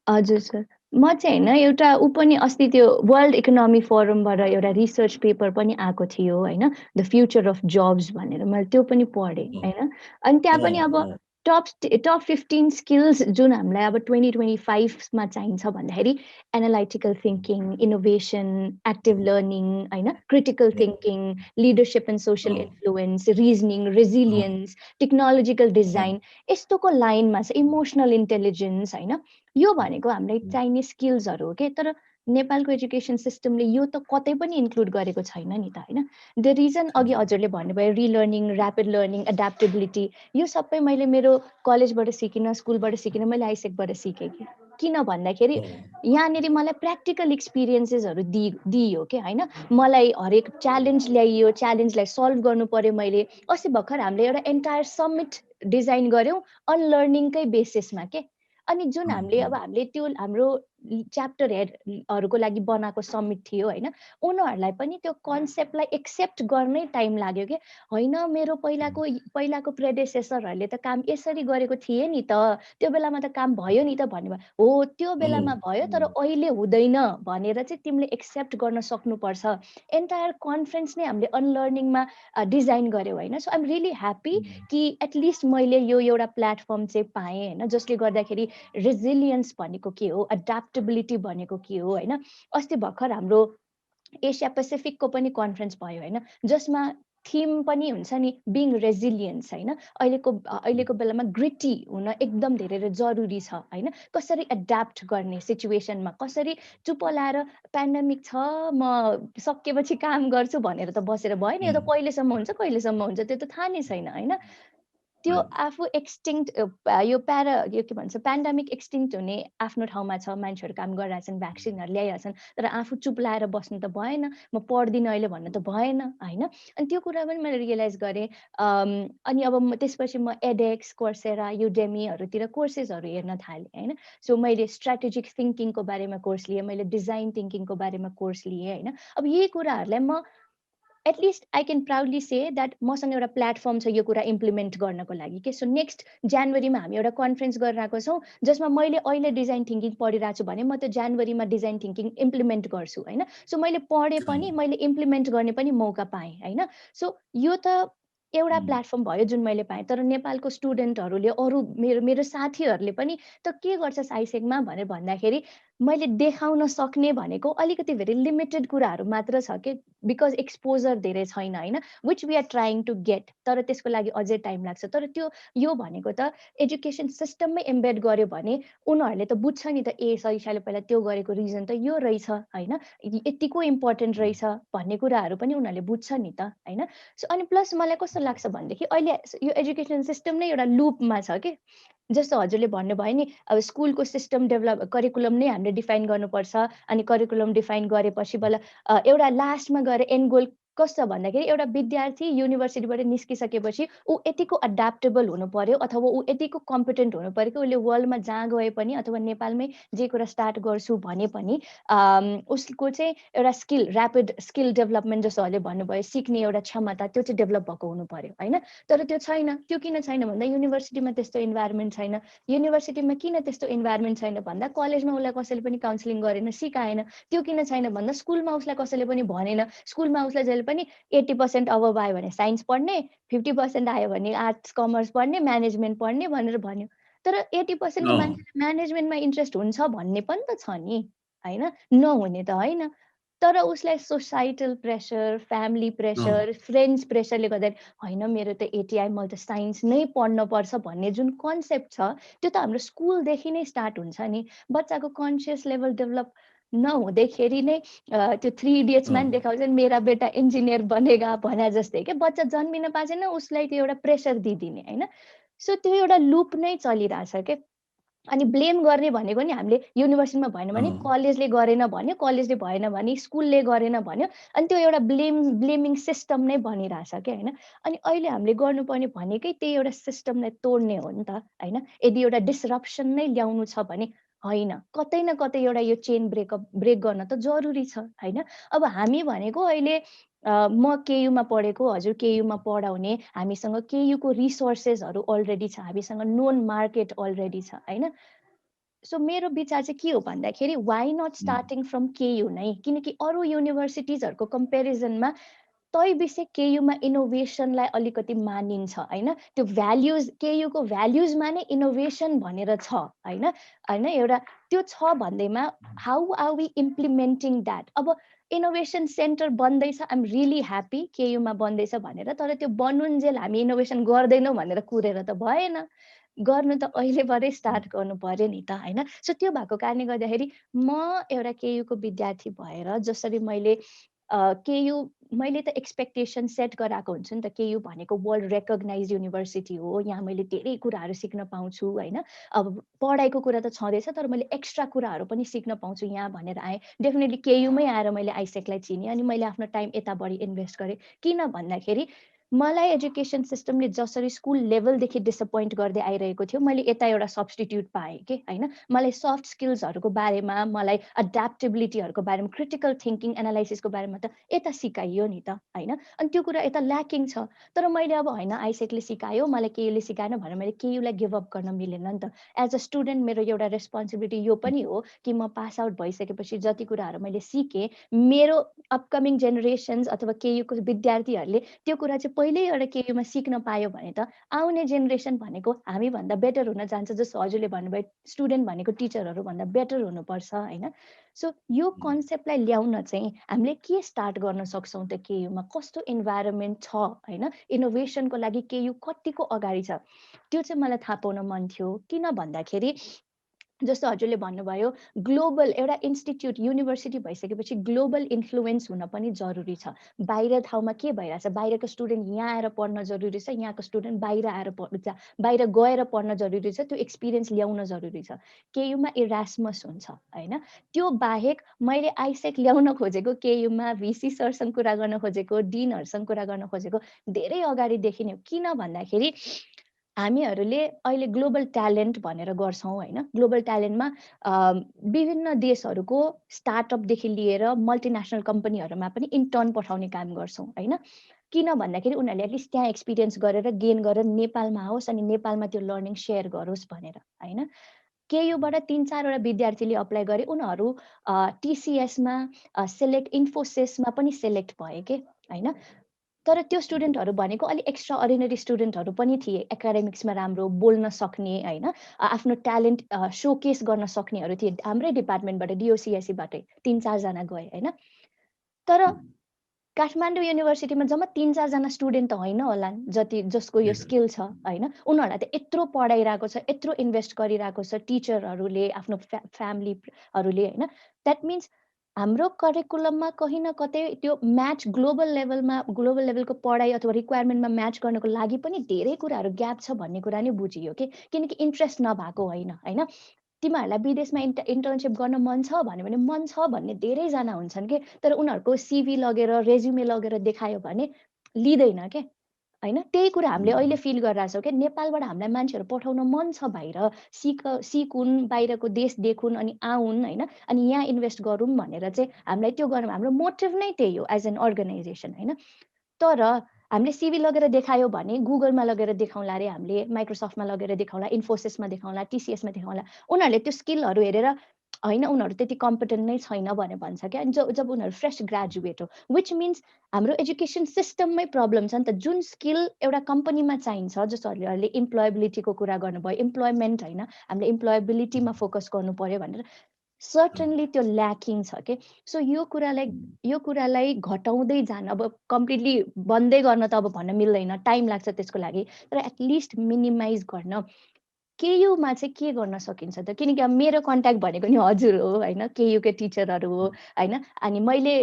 हजुर सर, म चाहिँ होइन एउटा ऊ पनि अस्ति त्यो वर्ल्ड इकोनोमी फोरमबाट एउटा रिसर्च पेपर पनि आएको थियो होइन, द फ्युचर अफ जब्स भनेर, मैले त्यो पनि पढेँ होइन। अनि त्यहाँ पनि अब टप 15 स्किल्स जुन हामीलाई अब 2025मा चाहिन्छ भन्दाखेरि analytical thinking, innovation, active learning होइन, critical thinking, leadership and social influence, reasoning, resilience, technological design, यस्तोको लाइनमा छ, इमोसनल इन्टेलिजेन्स होइन। यो भनेको हामीलाई चाहिने स्किल्सहरू हो के। तर नेपालको एजुकेसन सिस्टमले यो त कतै पनि इन्क्लुड गरेको छैन नि त होइन। द रिजन अघि हजुरले भन्नुभयो रिलर्निङ, ऱ्यापिड लर्निङ, एडाप्टेबिलिटी, यो सबै मैले मेरो कलेजबाट सिकिनँ, स्कुलबाट सिकिनँ, मैले आइसेकबाट सिकेँ कि। किन भन्दाखेरि यहाँनिर मलाई प्र्याक्टिकल एक्सपिरियन्सेसहरू दिइयो के होइन। मलाई हरेक च्यालेन्ज ल्याइयो, च्यालेन्जलाई सल्भ गर्नु पर्यो मैले। अस्ति भर्खर हामीले एउटा एन्टायर समिट डिजाइन गऱ्यौँ अनलर्निङकै बेसिसमा के। अनि जुन हामीले त्यो हाम्रो च्याप्टर हेडहरूको लागि बनाएको समिट थियो होइन, उनीहरूलाई पनि त्यो कन्सेप्टलाई एक्सेप्ट गर्नै टाइम लाग्यो कि। होइन मेरो पहिलाको प्रेडेसेसरहरूले त काम यसरी गरेको थिए नि त, त्यो बेलामा त काम भयो नि त भन्नुभयो। हो त्यो बेलामा भयो, तर अहिले हुँदैन भनेर चाहिँ तिमीले एक्सेप्ट गर्न सक्नुपर्छ। एन्टायर कन्फरेन्स नै हामीले अनलर्निङमा डिजाइन गऱ्यौँ होइन। सो आइएम रियली ह्याप्पी कि एटलिस्ट मैले यो एउटा प्लेटफर्म चाहिँ पाएँ होइन, जसले गर्दाखेरि रेजिलियन्स भनेको के हो, एडाप्टेबिलिटी भनेको के हो होइन। अस्ति भर्खर हाम्रो एसिया पेसिफिकको पनि कन्फरेन्स भयो होइन, जसमा थिम पनि हुन्छ नि बिङ रेजिलियन्स होइन। अहिलेको बेलामा ग्रिटी हुन एकदम धेरै जरुरी छ होइन। कसरी एडाप्ट गर्ने सिचुएसनमा, कसरी चुप लाएर पेन्डेमिक छ म सकेपछि काम गर्छु भनेर त बसेर भएन। यो त कहिलेसम्म हुन्छ त्यो त थाहा नै छैन होइन। त्यो आफू एक्सटिङ्क्ट यो के भन्छ पेन्डेमिक एक्सटिङ्क्ट हुने आफ्नो ठाउँमा छ, मान्छेहरू काम गरिरहेछन्, भ्याक्सिनहरू ल्याइरहेछन्, तर आफू चुप लाएर बस्नु त भएन, म पढ्दिनँ अहिले भन्नु त भएन होइन। अनि त्यो कुरा पनि मैले रियलाइज गरेँ। अनि अब त्यसपछि म एडेक्स, कोर्सेरा, युडेमीहरूतिर कोर्सेसहरू हेर्न थालेँ होइन। सो मैले स्ट्राटेजिक थिङ्किङको बारेमा कोर्स लिएँ, मैले डिजाइन थिङ्किङको बारेमा कोर्स लिएँ होइन। अब यही कुराहरूलाई म at least I can proudly say that मसँग एउटा प्लेटफर्म छ यो कुरा इम्प्लिमेन्ट गर्नको लागि के। सो नेक्स्ट जनवरीमा हामी एउटा कन्फरेन्स गरिरहेको छौँ, जसमा मैले अहिले डिजाइन थिङ्किङ पढिरहेको छु भने म त्यो जनवरीमा डिजाइन थिङ्किङ इम्प्लिमेन्ट गर्छु होइन। सो मैले पढेँ पनि, मैले इम्प्लिमेन्ट गर्ने पनि मौका पाएँ होइन। सो यो त एउटा प्लेटफर्म भयो जुन मैले पाएँ। तर नेपालको स्टुडेन्टहरूले, अरू मेरो साथीहरूले पनि त के गर्छ साइसेकमा भनेर भन्दाखेरि मैले देखाउन सक्ने भनेको अलिकति धेरै लिमिटेड कुराहरू मात्र छ कि, बिकज एक्सपोजर धेरै छैन होइन, which we are trying to get. तर त्यसको लागि अझै टाइम लाग्छ। तर यो भनेको त एजुकेसन सिस्टममै एम्बेड गर्यो भने उनीहरूले त बुझ्छ नि त, ए सरिसाले पहिला त्यो गरेको रिजन त यो रहेछ होइन, यतिको इम्पोर्टेन्ट रहेछ भन्ने कुराहरू पनि उनीहरूले बुझ्छ नि त होइन। सो अनि प्लस मलाई कस्तो लाग्छ भनेदेखि अहिले यो एजुकेसन सिस्टम नै एउटा लुपमा छ कि। जस्तो हजुरले भन्नुभयो नि, अब स्कुलको सिस्टम डेभलप, करिकुलम नै हामीले डिफाइन गर्नुपर्छ। अनि करिकुलम डिफाइन गरेपछि बल्ल एउटा लास्टमा गएर एन्ड गोल कस्तो भन्दाखेरि एउटा विद्यार्थी युनिभर्सिटीबाट निस्किसकेपछि ऊ यतिको एडाप्टेबल हुनु पर्यो, अथवा ऊ यतिको कम्पिटेन्ट हुनु पर्यो कि उसले वर्ल्डमा जहाँ गए पनि अथवा नेपालमै जे कुरा स्टार्ट गर्छु भने पनि उसको चाहिँ एउटा स्किल, ऱ्यापिड स्किल डेभलपमेन्ट जस्तोहरूले भन्नुभयो, सिक्ने एउटा क्षमता, त्यो चाहिँ डेभलप भएको हुनु पर्यो होइन। तर त्यो छैन। त्यो किन छैन भन्दा युनिभर्सिटीमा त्यस्तो इन्भाइरोमेन्ट छैन। युनिभर्सिटीमा किन त्यस्तो इन्भाइरोमेन्ट छैन भन्दा कलेजमा उसलाई कसैले पनि काउन्सिलिङ गरेन, सिकाएन। त्यो किन छैन भन्दा स्कुलमा उसलाई कसैले पनि भनेन। स्कुलमा उसलाई जहिले पनि 80% अबभ आयो भने साइन्स पढ्ने, 50% आयो भने आर्ट्स कमर्स पढ्ने, म्यानेजमेन्ट पढ्ने भनेर भन्यो। तर 80%को मान्छेले म्यानेजमेन्टमा इन्ट्रेस्ट हुन्छ भन्ने पनि त छ नि होइन, नहुने त होइन। तर उसलाई societal pressure, family pressure, friends प्रेसरले गर्दाखेरि होइन मेरो त 80 आयो, मैले त साइन्स नै पढ्न पर्छ भन्ने जुन कन्सेप्ट छ, त्यो त हाम्रो स्कुलदेखि नै स्टार्ट हुन्छ नि। बच्चाको कन्सियस लेभल डेभलप नहुँदैखेरि नै त्यो 3 इडियट्समा नि देखाउँछ नि, मेरा बेटा इन्जिनियर बनेगा भने जस्तै क्या। बच्चा जन्मिन पाएको छैन, उसलाई त्यो एउटा प्रेसर दिइदिने होइन। सो त्यो एउटा लुप नै चलिरहेछ के। अनि ब्लेम गर्ने भनेको नि हामीले युनिभर्सिटीमा भएन भने कलेजले गरेन भन्यो, कलेजले भएन भने स्कुलले गरेन भन्यो, अनि त्यो एउटा ब्लेमिङ सिस्टम नै बनिरहेछ क्या होइन। अनि अहिले हामीले गर्नुपर्ने भनेकै त्यही एउटा सिस्टमलाई तोड्ने हो नि त होइन। यदि एउटा डिसरप्सन नै ल्याउनु छ भने होइन, कतै न कतै एउटा यो चेन ब्रेक गर्न त जरुरी छ होइन। अब हामी भनेको अहिले म केयुमा पढेको, हजुर केयुमा पढाउने, हामीसँग केयुको रिसोर्सेसहरू अलरेडी छ, हामीसँग नोन मार्केट अलरेडी छ होइन। सो मेरो विचार चाहिँ के हो भन्दाखेरि why not starting from KU नै, किनकि अरू युनिभर्सिटिजहरूको कम्पेरिजनमा तै विषय केयुमा इनोभेसनलाई अलिकति मानिन्छ होइन। त्यो भ्याल्युज केयुको भ्याल्युजमा नै इनोभेसन भनेर छ होइन होइन एउटा त्यो छ भन्दैमा how are we implementing that. अब इनोभेसन सेन्टर बन्दैछ, आइएम रियली ह्याप्पी केयुमा बन्दैछ भनेर, तर त्यो बनुन्जेल हामी इनोभेसन गर्दैनौँ भनेर कुरेर त भएन, गर्नु त अहिलेबाटै स्टार्ट गर्नु पर्यो नि त होइन। सो त्यो भएको कारणले गर्दाखेरि म एउटा केयुको विद्यार्थी भएर जसरी मैले केयु मैले त एक्सपेक्टेसन सेट गराएको हुन्छु नि त। केयु भनेको वर्ल्ड रेकग्नाइज युनिभर्सिटी हो, यहाँ मैले धेरै कुराहरू सिक्न पाउँछु होइन। अब पढाइको कुरा त छँदैछ, तर मैले एक्स्ट्रा कुराहरू पनि सिक्न पाउँछु यहाँ भनेर आएँ। डेफिनेटली केयुमै आएर मैले आइसेकलाई चिनेँ अनि मैले आफ्नो टाइम यता बढी इन्भेस्ट गरेँ। किन भन्दाखेरि मलाई एजुकेसन सिस्टमले जसरी स्कुल लेभलदेखि डिसपोइन्ट गर्दै आइरहेको थियो, मैले यता एउटा सब्स्टिट्युट पाएँ कि होइन। मलाई सफ्ट स्किल्सहरूको बारेमा, मलाई एड्याप्टेबिलिटीहरूको बारेमा, क्रिटिकल थिङ्किङ एनालाइसिसको बारेमा त यता सिकाइयो नि त होइन। अनि त्यो कुरा यता ल्याकिङ छ, तर मैले अब होइन आइसेकले सिकायो, मलाई केयुले सिकाएन भनेर मैले केयुलाई गिभ अप गर्न मिलेन नि त। एज अ स्टुडेन्ट मेरो एउटा रेस्पोन्सिबिलिटी यो पनि हो कि म पास आउट भइसकेपछि जति कुराहरू मैले सिकेँ, मेरो अपकमिङ जेनेरेसन्स अथवा केयुको विद्यार्थीहरूले त्यो कुरा चाहिँ पहिल्यै एउटा केयुमा सिक्न पायो भने त आउने जेनेरेसन भनेको हामीभन्दा बेटर हुन जान्छ। जस्तो हजुरले भन्नुभयो स्टुडेन्ट भनेको टिचरहरू भन्दा बेटर हुनुपर्छ होइन। सो यो कन्सेप्टलाई ल्याउन चाहिँ हामीले के स्टार्ट गर्न सक्छौँ त केयुमा, कस्तो इन्भाइरोमेन्ट छ होइन, इनोभेसनको लागि केयु कतिको अगाडि छ, त्यो चाहिँ मलाई थाहा पाउन मन थियो। किन भन्दाखेरि जस्तो हजुरले भन्नुभयो ग्लोबल एउटा इन्स्टिट्युट युनिभर्सिटी भइसकेपछि ग्लोबल इन्फ्लुएन्स हुन पनि जरुरी छ। बाहिर ठाउँमा के भइरहेछ, बाहिरको स्टुडेन्ट यहाँ आएर पढ्न जरुरी छ, यहाँको स्टुडेन्ट बाहिर आएर बाहिर गएर पढ्न जरुरी छ, त्यो एक्सपिरियन्स ल्याउन जरुरी छ। केयुमा इरास्मस हुन्छ होइन। त्यो बाहेक मैले आइसेक ल्याउन खोजेको केयुमा भिसी सरसँग कुरा गर्न खोजेको, डिनहरूसँग कुरा गर्न खोजेको धेरै अगाडिदेखि नै। किन भन्दाखेरि हामीहरूले अहिले ग्लोबल ट्यालेन्ट भनेर गर्छौँ होइन। ग्लोबल ट्यालेन्टमा विभिन्न देशहरूको स्टार्टअपदेखि लिएर मल्टिनेसनल कम्पनीहरूमा पनि इन्टर्न पठाउने काम गर्छौँ होइन। किन भन्दाखेरि उनीहरूले एटलिस्ट त्यहाँ एक्सपिरियन्स गरेर गेन गरेर नेपालमा आओस् अनि नेपालमा त्यो लर्निङ सेयर गरोस् भनेर होइन। केयुबाट 3-4वटा विद्यार्थीले अप्लाई गरे, उनीहरू टिसिएसमा सेलेक्ट, इन्फोसिसमा पनि सेलेक्ट भए के होइन। तर त्यो स्टुडेन्टहरू भनेको अलिक एक्स्ट्रा अर्डिनरी स्टुडेन्टहरू पनि थिए, एकाडेमिक्समा राम्रो बोल्न सक्ने होइन, आफ्नो ट्यालेन्ट सोकेस गर्न सक्नेहरू थिए। हाम्रै डिपार्टमेन्टबाट डिओसिएसीबाटै 3-4जना गए होइन। तर काठमाडौँ युनिभर्सिटीमा जम्मा 3-4जना स्टुडेन्ट त होइन होला जसको यो स्किल छ होइन। उनीहरूलाई त यत्रो पढाइरहेको छ, यत्रो इन्भेस्ट गरिरहेको छ टिचरहरूले, आफ्नो फ्यामिलीहरूले होइन। द्याट मिन्स हाम्रो करिकुलममा कहीँ न कतै त्यो म्याच ग्लोबल लेभलको पढाइ अथवा रिक्वायरमेन्टमा म्याच गर्नको लागि पनि धेरै कुराहरू ग्याप छ भन्ने कुरा नै बुझियो कि। किनकि इन्ट्रेस्ट नभएको होइन। तिमीहरूलाई विदेशमा इन्टर्नसिप गर्न मन छ भन्यो भने मन छ भन्ने धेरैजना हुन्छन् कि, तर उनीहरूको सिभी लगेर रेज्युमे लगेर देखायो भने लिँदैन के होइन। त्यही कुरा हामीले अहिले फिल गरिरहेछौँ कि नेपालबाट हामीलाई मान्छेहरू पठाउन मन छ बाहिर, सिकुन्, बाहिरको देश देखुन् अनि आउन् होइन, अनि यहाँ इन्भेस्ट गरौँ भनेर चाहिँ हामीलाई त्यो गर्नु हाम्रो मोटिभ नै त्यही हो एज एन अर्गनाइजेसन होइन। तर हामीले सिभी लगेर देखायो भने गुगलमा लगेर देखाउँला अरे, हामीले माइक्रोसफ्टमा लगेर देखाउँला, इन्फोसिसमा देखाउँला, टिसिएसमा देखाउँला, उनीहरूले त्यो स्किलहरू हेरेर होइन उनीहरू त्यति कम्पिटेन्ट नै छैन भनेर भन्छ क्या। अनि जब उनीहरू फ्रेस ग्रेजुएट हो, विच मिन्स हाम्रो एजुकेसन सिस्टममै प्रब्लम छ नि त। जुन स्किल एउटा कम्पनीमा चाहिन्छ, जस्तोहरूले इम्प्लोएबिलिटीको कुरा गर्नुभयो, इम्प्लोइमेन्ट होइन, हामीले इम्प्लोएबिलिटीमा फोकस गर्नु पर्यो भनेर सर्टनली त्यो ल्याकिङ छ कि। सो यो कुरालाई घटाउँदै जान, अब कम्प्लिटली बन्दै गर्न त अब भन्न मिल्दैन, टाइम लाग्छ त्यसको लागि, तर एटलिस्ट मिनिमाइज गर्न केयुमा चाहिँ के गर्न सकिन्छ त? किनकि अब मेरो कन्ट्याक्ट भनेको नि हजुर हो होइन, केयुकै टिचरहरू हो होइन। अनि मैले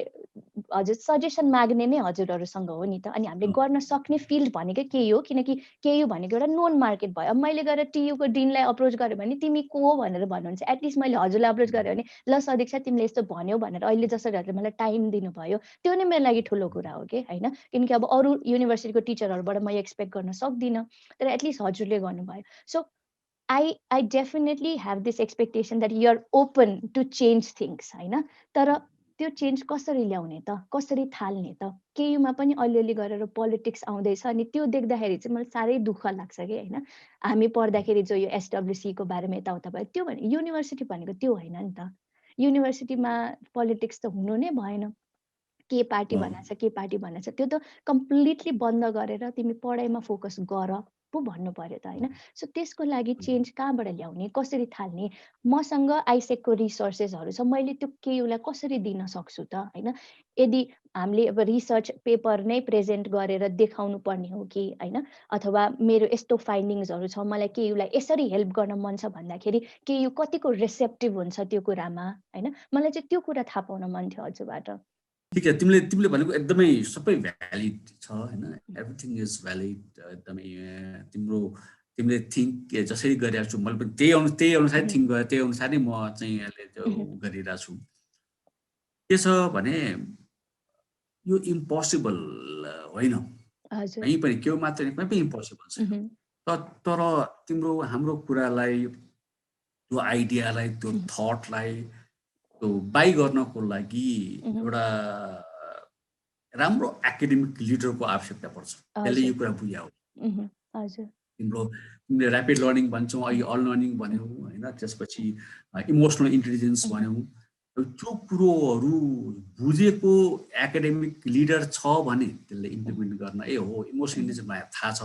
हजुर सजेसन माग्ने नै हजुरहरूसँग हो नि त। अनि हामीले गर्न सक्ने फिल्ड भनेकै केही हो, किनकि केयु भनेको एउटा नोन मार्केट भयो। अब मैले गएर टियुको डिनलाई अप्रोच गरेँ भने तिमी को हो भनेर भन्नुहुन्छ। एटलिस्ट मैले हजुरलाई अप्रोच गरेँ भने ल सदिक्षा तिमीले यस्तो भन्यौ भनेर अहिले जसरी हजुरले मलाई टाइम दिनुभयो त्यो नै मेरो लागि ठुलो कुरा हो कि होइन। किनकि अब अरू युनिभर्सिटीको टिचरहरूबाट म एक्सपेक्ट गर्न सक्दिनँ, तर एटलिस्ट हजुरले गर्नुभयो। So I definitely have this expectation that you're open to change things होइन। तर त्यो चेन्ज कसरी ल्याउने त, कसरी थाल्ने त? केयुमा पनि अलिअलि गरेर पोलिटिक्स आउँदैछ अनि त्यो देख्दाखेरि चाहिँ मलाई साह्रै दुःख लाग्छ कि होइन। हामी पढ्दाखेरि जो यो एसडब्ल्युसीको बारेमा यताउता भयो त्यो भने युनिभर्सिटी भनेको त्यो होइन नि त। युनिभर्सिटीमा पोलिटिक्स त हुनु नै भएन। के पार्टी बनाएको छ, के पार्टी बनाएको छ, त्यो त कम्प्लिटली बन्द गरेर तिमी पढाइमा फोकस गर पो भन्नु पर्यो त होइन। सो त्यसको लागि चेन्ज कहाँबाट ल्याउने, कसरी थाल्ने? मसँग आइसेकको रिसोर्सेसहरू छ, मैले त्यो केयुलाई कसरी दिन सक्छु त होइन। यदि हामीले अब रिसर्च पेपर नै प्रेजेन्ट गरेर देखाउनु पर्ने हो कि होइन, अथवा मेरो यस्तो फाइन्डिङ्सहरू छ, मलाई केयुलाई यसरी हेल्प गर्न मन छ भन्दाखेरि केयु कतिको रिसेप्टिभ हुन्छ त्यो कुरामा होइन। मलाई चाहिँ त्यो कुरा थाहा पाउन मन थियो हजुरबाट। ठिक छ, तिमीले भनेको एकदमै सबै भ्यालिड छ होइन। एभ्रिथिङ इज भ्यालिड एकदमै। तिमीले थिङ्क जसरी गरिरहेको छु मैले पनि त्यही अनुसार थिङ्क गरेँ, त्यही अनुसार नै म चाहिँ अहिले त्यो गरिरहेको छु। के छ भने यो इम्पोसिबल होइन, कहीँ पनि के मात्र कहीँ पनि इम्पोसिबल छैन। तर हाम्रो कुरालाई, त्यो आइडियालाई, त्यो थटलाई त्यो बाई गर्नको लागि एउटा राम्रो एकाडेमिक लिडरको आवश्यकता पर्छ। त्यसले यो कुरा बुझ्या हो। तिमीले ऱ्यापिड लर्निङ भन्छौ, अहिले अल लर्निङ भन्यौ होइन, त्यसपछि इमोसनल इन्टेलिजेन्स भन्यौ। त्यो कुरोहरू बुझेको एकाडेमिक लिडर छ भने त्यसले इम्प्लिमेन्ट गर्न हो। इमोसनल इन्टेलिजेन्स मलाई थाहा छ,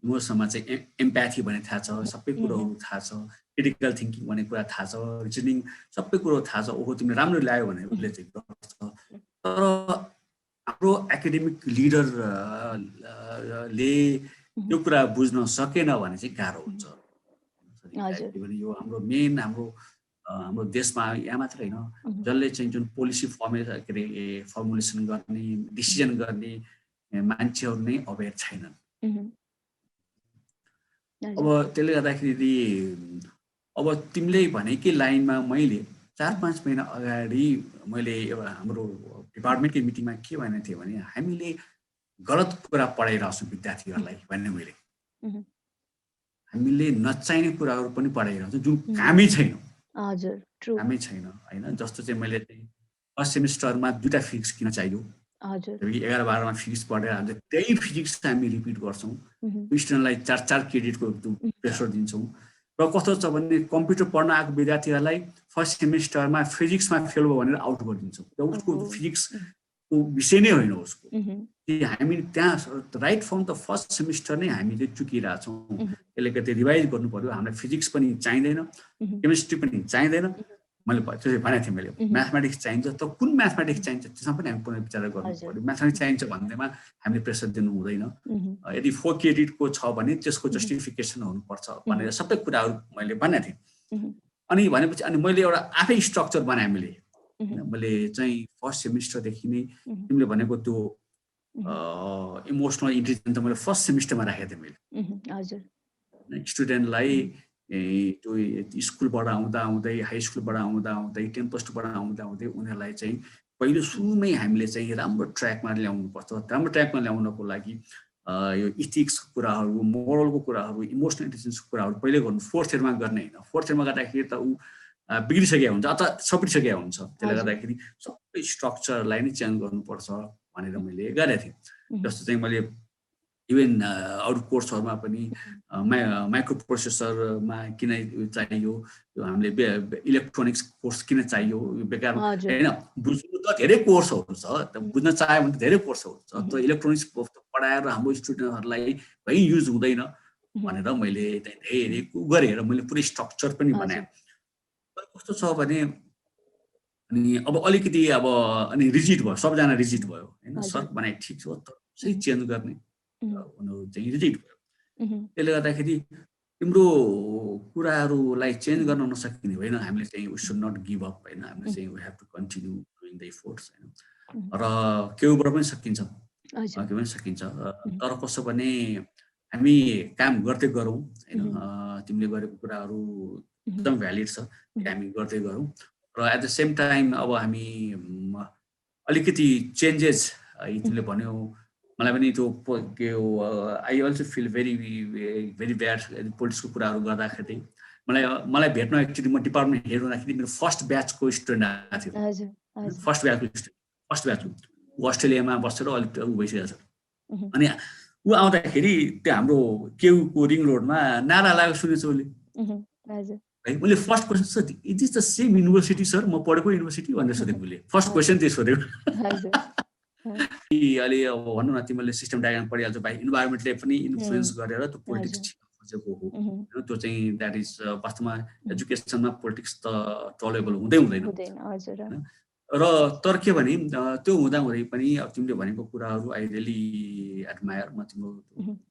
इमोसनमा चाहिँ एम्प्याथी भन्ने थाहा छ, सबै कुरोहरू थाहा छ, क्रिटिकल थिङ्किङ भन्ने कुरा थाहा छ, रिजनिङ सबै कुरो थाहा छ। ओहो तिमीले राम्रो ल्यायो भने उसले चाहिँ गर्छ। तर हाम्रो एकाडेमिक लिडरले त्यो कुरा बुझ्न सकेन भने चाहिँ गाह्रो हुन्छ। किनभने यो हाम्रो मेन हाम्रो देशमा यहाँ मात्र होइन, जसले चाहिँ जुन पोलिसी फर्मुलेसन गर्ने, डिसिजन गर्ने मान्छेहरू नै अवेर छैनन्। अब त्यसले गर्दाखेरि अब तिमीले भनेकै लाइनमा मैले 4-5 महिना अगाडि मैले एउटा हाम्रो डिपार्टमेन्टकै मिटिङमा के भनेको थिएँ भने हामीले गलत कुरा पढाइरहेको छौँ विद्यार्थीहरूलाई भन्ने। मैले हामीले नचाहिने कुराहरू पनि पढाइरहेको छौँ जुन कामै छैन। हजुर, कामै छैन होइन। जस्तो चाहिँ मैले चाहिँ फर्स्ट सेमिस्टरमा 2टा फिजिक्स किन चाहियो, 11-12मा फिजिक्स पढेर हामीले त्यही फिजिक्स हामी रिपिट गर्छौँ। स्टुडेन्टलाई 4 क्रेडिटको प्रेसर दिन्छौँ। र कस्तो छ भने कम्प्युटर पढ्न आएको विद्यार्थीहरूलाई फर्स्ट सेमिस्टरमा फिजिक्समा फेल भयो भनेर आउट गरिदिन्छौँ। र उसको फिजिक्सको विषय नै होइन उसको। हामी त्यहाँ right from the first semester नै हामीले चुकिरहेछौँ। त्यसले गर्दा रिभाइज गर्नु पर्यो। हामीलाई फिजिक्स पनि चाहिँदैन, केमिस्ट्री पनि चाहिँदैन। मैले त्यसरी भनेको थिएँ मैले, म्याथमेटिक्स चाहिन्छ, तर कुन म्याथमेटिक्स चाहिन्छ त्यसमा पनि हामी पुनर्विचार गर्नु पर्यो। म्याथमेटिक्स चाहिन्छ भन्दैमा हामीले प्रेसर दिनु हुँदैन। यदि 4 क्रेडिटको छ भने त्यसको जस्टिफिकेसन हुनुपर्छ भनेर सबै कुराहरू मैले भनेको थिएँ। अनि भनेपछि मैले एउटा आफै स्ट्रक्चर बनाएँ। मैले चाहिँ फर्स्ट सेमिस्टरदेखि नै तिमीले भनेको त्यो इमोसनल इन्टेलिजेन्स मैले फर्स्ट सेमिस्टरमा राखेको थिएँ। मैले स्टुडेन्टलाई त्यो स्कुलबाट आउँदै हाई स्कुलबाट आउँदै 10 + 2बाट आउँदै उनीहरूलाई चाहिँ पहिलो सुरुमै हामीले चाहिँ राम्रो ट्र्याकमा ल्याउनुपर्छ। राम्रो ट्र्याकमा ल्याउनको लागि यो इथिक्सको कुराहरू, मोरलको कुराहरू, इमोसनल इन्टेलिजेन्सको कुराहरू पहिले गर्नु, 4th इयरमा गर्ने होइन। 4th इयरमा गर्दाखेरि त ऊ बिग्रिसकेको हुन्छ अथवा सपिसकेको हुन्छ। त्यसले गर्दाखेरि सबै स्ट्रक्चरलाई नै चेन्ज गर्नुपर्छ भनेर मैले गरेको थिएँ। जस्तो चाहिँ मैले इभन अरू कोर्सहरूमा पनि माइक्रो प्रोसेसरमा किन चाहियो, हामीले इलेक्ट्रोनिक्स कोर्स किन चाहियो, बेकार होइन। बुझ्नु त धेरै कोर्सहरू छ, बुझ्न चाह्यो भने त धेरै कोर्सहरू छ। तर इलेक्ट्रोनिक्स पढाएर हाम्रो स्टुडेन्टहरूलाई कहीँ युज हुँदैन भनेर मैले धेरै गरेँ र मैले पुरै स्ट्रक्चर पनि बनाएँ। कस्तो छ भने अनि अब अलिकति अनि रिजिड भयो, सबजना रिजिड भयो होइन। सर्ट बनाए ठिक छ, तर सही चेन्ज गर्ने उनीहरू चाहिँ रिजिड भयो। त्यसले गर्दाखेरि तिम्रो कुराहरूलाई चेन्ज गर्न नसकिने होइन हामीले चाहिँ we should not give up होइन हामीले चाहिँ we have to continue doing the efforts होइन र केहीबाट पनि सकिन्छ के पनि सकिन्छ तर कसो भने हामी काम गर्दै गरौँ होइन तिमीले गरेको कुराहरू एकदम भ्यालिड छ हामी गर्दै गरौँ र एट द सेम टाइम अब हामी अलिकति चेन्जेस तिमीले भन्यौ मलाई पनि त्यो के हो I also feel very bad पोलिटिक्सको कुराहरू गर्दाखेरि मलाई भेट्न एक्चुअली म डिपार्टमेन्ट हेड हुँदाखेरि मेरो फर्स्ट ब्याचको स्टुडेन्ट आएको थियो फर्स्ट ब्याचको ऊ अस्ट्रेलियामा बसेर अलिक ऊ भइसकेको छ अनि ऊ आउँदाखेरि त्यो हाम्रो केउको रिङ रोडमा नारा लागेको सुनेछु उसले है मैले first question sir it is the same university sir म पढेको युनिभर्सिटी भनेर सोधेको उसले फर्स्ट क्वेसन त्यो सोधेको अहिले अब भन्नु न तिमीले सिस्टम डायग्राम पढिहाल्छौ भाइ इन्भाइरोमेन्टले पनि इन्फ्लुएन्स गरेर त्यो पोलिटिक्स खोजेको हो त्यो चाहिँ द्याट इज वास्तवमा एजुकेसनमा पोलिटिक्स त टलेबल हुँदैन र तर के भने त्यो हुँदाहुँदै पनि अब तिमीले भनेको कुराहरू आई रियली एडमायर म तिम्रो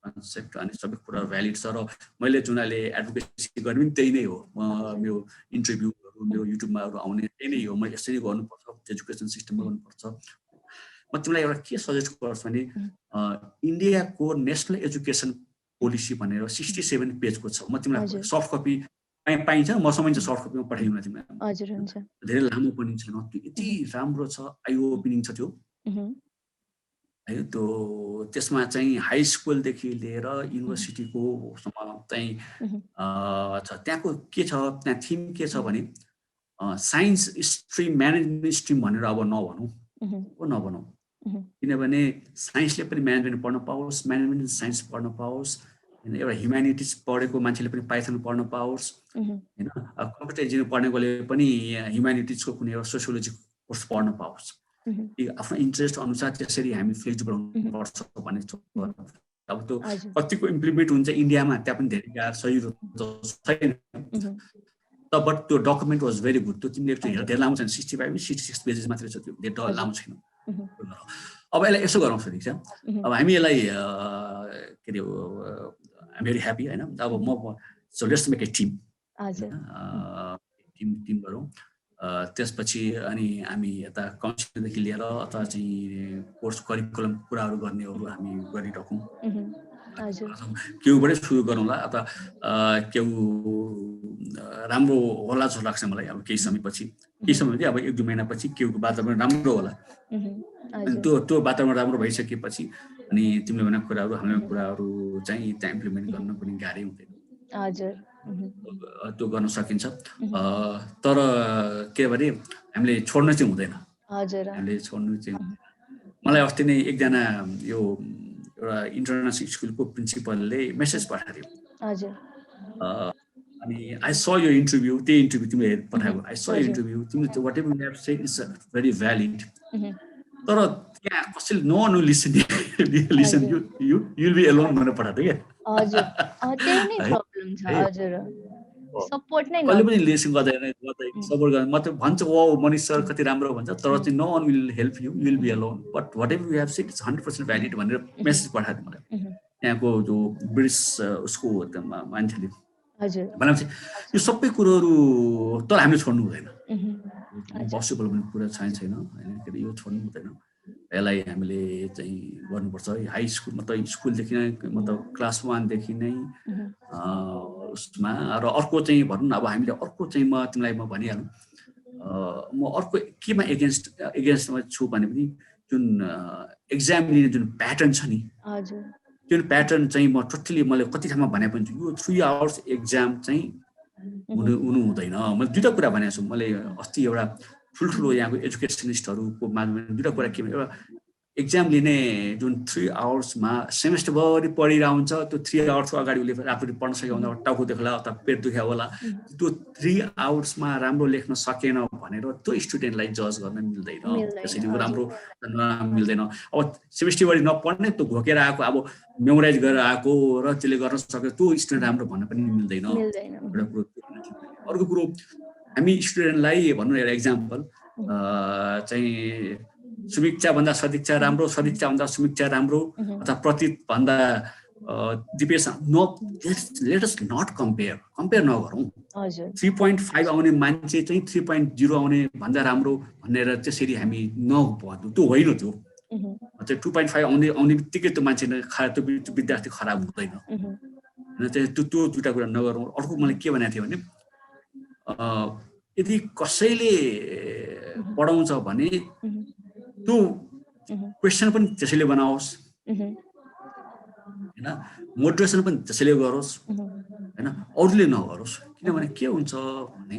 कन्सेप्ट अनि सबै कुराहरू भ्यालिड छ र मैले जुन अहिले एडभोकेसी गर्ने पनि त्यही नै हो मेरो इन्टरभ्यूहरू मेरो युट्युबमाहरू आउने त्यही नै हो म यसरी गर्नुपर्छ एजुकेसन सिस्टममा गर्नुपर्छ म तिमीलाई एउटा के सजेस्ट गर्छु भने इन्डियाको नेसनल एजुकेसन पोलिसी भनेर 67 पेजको छ म तिमीलाई सफ्ट कपी पाइन्छ म समझिन्छ सफ्ट कपीमा पठाइदिनु तिमीलाई हजुर हुन्छ धेरै लामो पनि छैन त्यो यति राम्रो छ आई ओपनिङ छ त्यो है त्यो त्यसमा चाहिँ हाई स्कुलदेखि लिएर युनिभर्सिटीको सम्म चाहिँ छ त्यहाँको के छ त्यहाँ थिम के छ भने साइन्स स्ट्रिम म्यानेजमेन्ट स्ट्रिम भनेर अब नभनौँ किनभने साइन्सले पनि म्यानेजमेन्ट पढ्न पाओस् म्यानेजमेन्ट साइन्स पढ्न पाओस् होइन एउटा ह्युम्यानिटिज पढेको मान्छेले पनि पाइथन पढ्न पाओस् होइन कम्प्युटर इन्जिनियरिङ पढ्नेकोले पनि ह्युम्यानिटिजको कुनै एउटा सोसियोलोजी कोर्स पढ्न पाओस् आफ्नो इन्ट्रेस्ट अनुसार त्यसरी हामी फ्लेक्सिबल हुनुपर्छ भन्ने अब त्यो कतिको इम्प्लिमेन्ट हुन्छ इन्डियामा त्यहाँ पनि धेरै गाह्रो सही छैन बट त्यो डकुमेन्ट वाज भेरी गुड त्यो तिमीले धेरै लामो छैन 65-66 पेजेस मात्रै छ त्यो धेरै लामो छैन अब यसलाई यसो गरौँ ठिक छ अब हामी यसलाई के अरे आइम भेरी ह्याप्पी होइन अब म so let's make a team team गरौँ त्यसपछि अनि हामी यता काउन्सिलदेखि लिएर अथवा चाहिँ कोर्स करिकुलम कुराहरू गर्नेहरू हामी गरिराखौँ केउबाटै सुरु गरौँला अथवा केउ राम्रो होला जस्तो लाग्छ मलाई अब केही समयपछि अब 1-2 महिनापछि केउको वातावरण राम्रो होला अनि त्यो वातावरण राम्रो भइसकेपछि अनि तिमीले भनेको कुराहरू हाम्रो कुराहरू चाहिँ त्यहाँ इम्प्लिमेन्ट गर्न पनि गाह्रै हुँदैन त्यो गर्न सकिन्छ तर के भने हामीले छोड्न चाहिँ हुँदैन हामीले छोड्नु चाहिँ मलाई अस्ति नै एकजना यो एउटा इन्टरनेसनल स्कुलको प्रिन्सिपलले मेसेज पठायो अनि आई स यो इन्टरभ्यू त्यही इन्टरभ्यू तिमीले पठाएको आई स यो इन्टरभ्यू तिमीले what ever you have said is very valid तर त्यहाँ कसैले no listen you will be alone भनेर पठाएको क्या सपोर्ट नै कहिले पनि लिसन गर्दैन सपोर्ट गर्दैन म त भन्छ ओ मनिष सर कति राम्रो भन्छ तर चाहिँ no one will help you will be alone but what ever you have said it's 100% valid भनेर मेसेज पठाएको मलाई त्यहाँको जो ब्रिटिस उसको मान्छेले भनेपछि यो सबै कुरोहरू तर हामीले छोड्नु हुँदैन पोसिबल भन्ने कुरा छैन होइन यो छोड्नु हुँदैन यसलाई हामीले चाहिँ गर्नुपर्छ हाई स्कुलमा त स्कुलदेखि नै मतलब क्लास 1 देखि नै उसमा र अर्को चाहिँ भनौँ न अब हामीले अर्को चाहिँ म तिमीलाई म भनिहालौँ म अर्को केमा एगेन्स्टमा छु भने पनि जुन एक्जाम लिने जुन प्याटर्न छ नि त्यो प्याटर्न चाहिँ म टोटली मैले कति ठाउँमा भने पनि यो 3 आवर्स एक्जाम चाहिँ हुनु हुँदैन मैले दुईटा कुरा भनेको छु मैले अस्ति एउटा ठुल्ठुलो यहाँको एजुकेसनिस्टहरूको माझमा दुईटा कुरा के भने एउटा एक्जाम लिने जुन 3 आवर्समा सेमेस्टरभरि पढिरहेको हुन्छ त्यो 3 आवर्सको अगाडि उसले रातभरि पढ्न सकेको हुँदा टाउको देख्ला अथवा पेट दुख्या होला त्यो 3 आवर्समा राम्रो लेख्न सकेन भनेर त्यो स्टुडेन्टलाई जज गर्न मिल्दैन त्यसैले राम्रो मिल्दैन अब सेमेस्टरभरि नपढ्ने त्यो घोकेर आएको अब मेमोराइज गरेर आएको र त्यसले गर्न सक्यो त्यो स्टुडेन्ट राम्रो भन्न पनि मिल्दैन एउटा कुरो अर्को कुरो हामी स्टुडेन्टलाई भन्नु एउटा एक्जाम्पल चाहिँ समीक्षा भन्दा सदिक्षा राम्रो सदिक्षा भन्दा समीक्षा राम्रो अथवा प्रतीत भन्दा Dipesh let us not compare नगरौँ। हजुर 3.5 आउने मान्छे चाहिँ 3.0 आउने भन्दा राम्रो भनेर त्यसरी हामी नभन्नु, त्यो होइन। त्यो 2.5 आउने बित्तिकै त्यो मान्छे त्यो विद्यार्थी खराब हुँदैन। त्यो दुईवटा कुरा नगरौँ। अर्को मैले के भनेको थिएँ भने यदि कसैले पढाउँछ भने त्यो क्वेसन पनि त्यसैले बनाओस् होइन, मोटिभेसन पनि त्यसैले गरोस् होइन, अरूले नगरोस्। किनभने के हुन्छ भने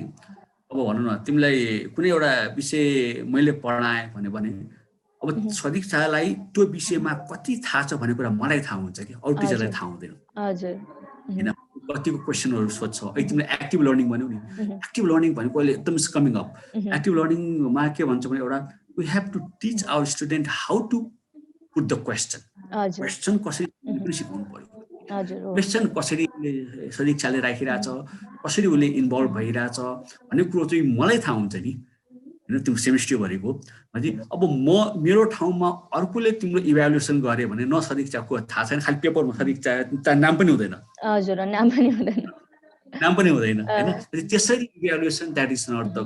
अब भनौँ न तिमीलाई कुनै एउटा विषय मैले पढाएँ भने अब सदिकलाई त्यो विषयमा कति थाहा छ भन्ने कुरा मलाई थाहा हुन्छ कि अरू टिचरलाई थाहा हुँदैन होइन। कतिको क्वेसनहरू सोध्छ। अहिले तिमीले एक्टिभ लर्निङ भन्यौ नि, एक्टिभ लर्निङ भनेको अहिले एकदम कमिङ अप। एक्टिभ लर्निङमा के भन्छ भने एउटा we have to teach our student how to put the question. Question कसरी सिकाउनु पर्यो, क्वेसन कसरी सदिक्षाले राखिरहेछ, कसरी उसले इन्भल्भ भइरहेछ भन्ने कुरो चाहिँ मलाई थाहा हुन्छ नि होइन। त्यो सेमेस्टरभरिको अब मेरो ठाउँमा अर्कोले तिम्रो इभ्यालुएसन गरे भने न सदिक्षाको थाहा छैन, खालि पेपरमा सदिक्षा नाम पनि हुँदैन। हजुर नाम पनि हुँदैन होइन। त्यसरी evaluation that is not the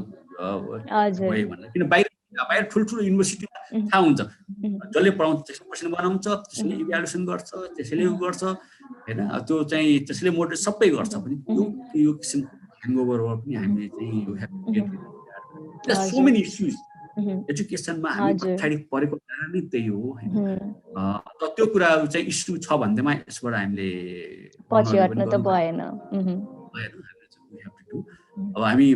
way भनेर। किन बाहिर ठुल्ठुलो युनिभर्सिटीमा थाहा हुन्छ, जसले पढाउँछ त्यसले क्वेसन बनाउँछ, त्यसले इभ्यालुएसन गर्छ, त्यसले उ गर्छ होइन। त्यो चाहिँ त्यसले मोटिभेट सबै गर्छ पनि। यो किसिमको ह्याङओभरबाट पनि हामीले चाहिँ सो मेनी इस्युज एजुकेसनमा हामी पछाडि परेको कारण नै त्यही हो होइन। त्यो कुरा चाहिँ इस्यु छ भन्दैमा यसबाट हामीले पछि हट्न त भएन। अब हामी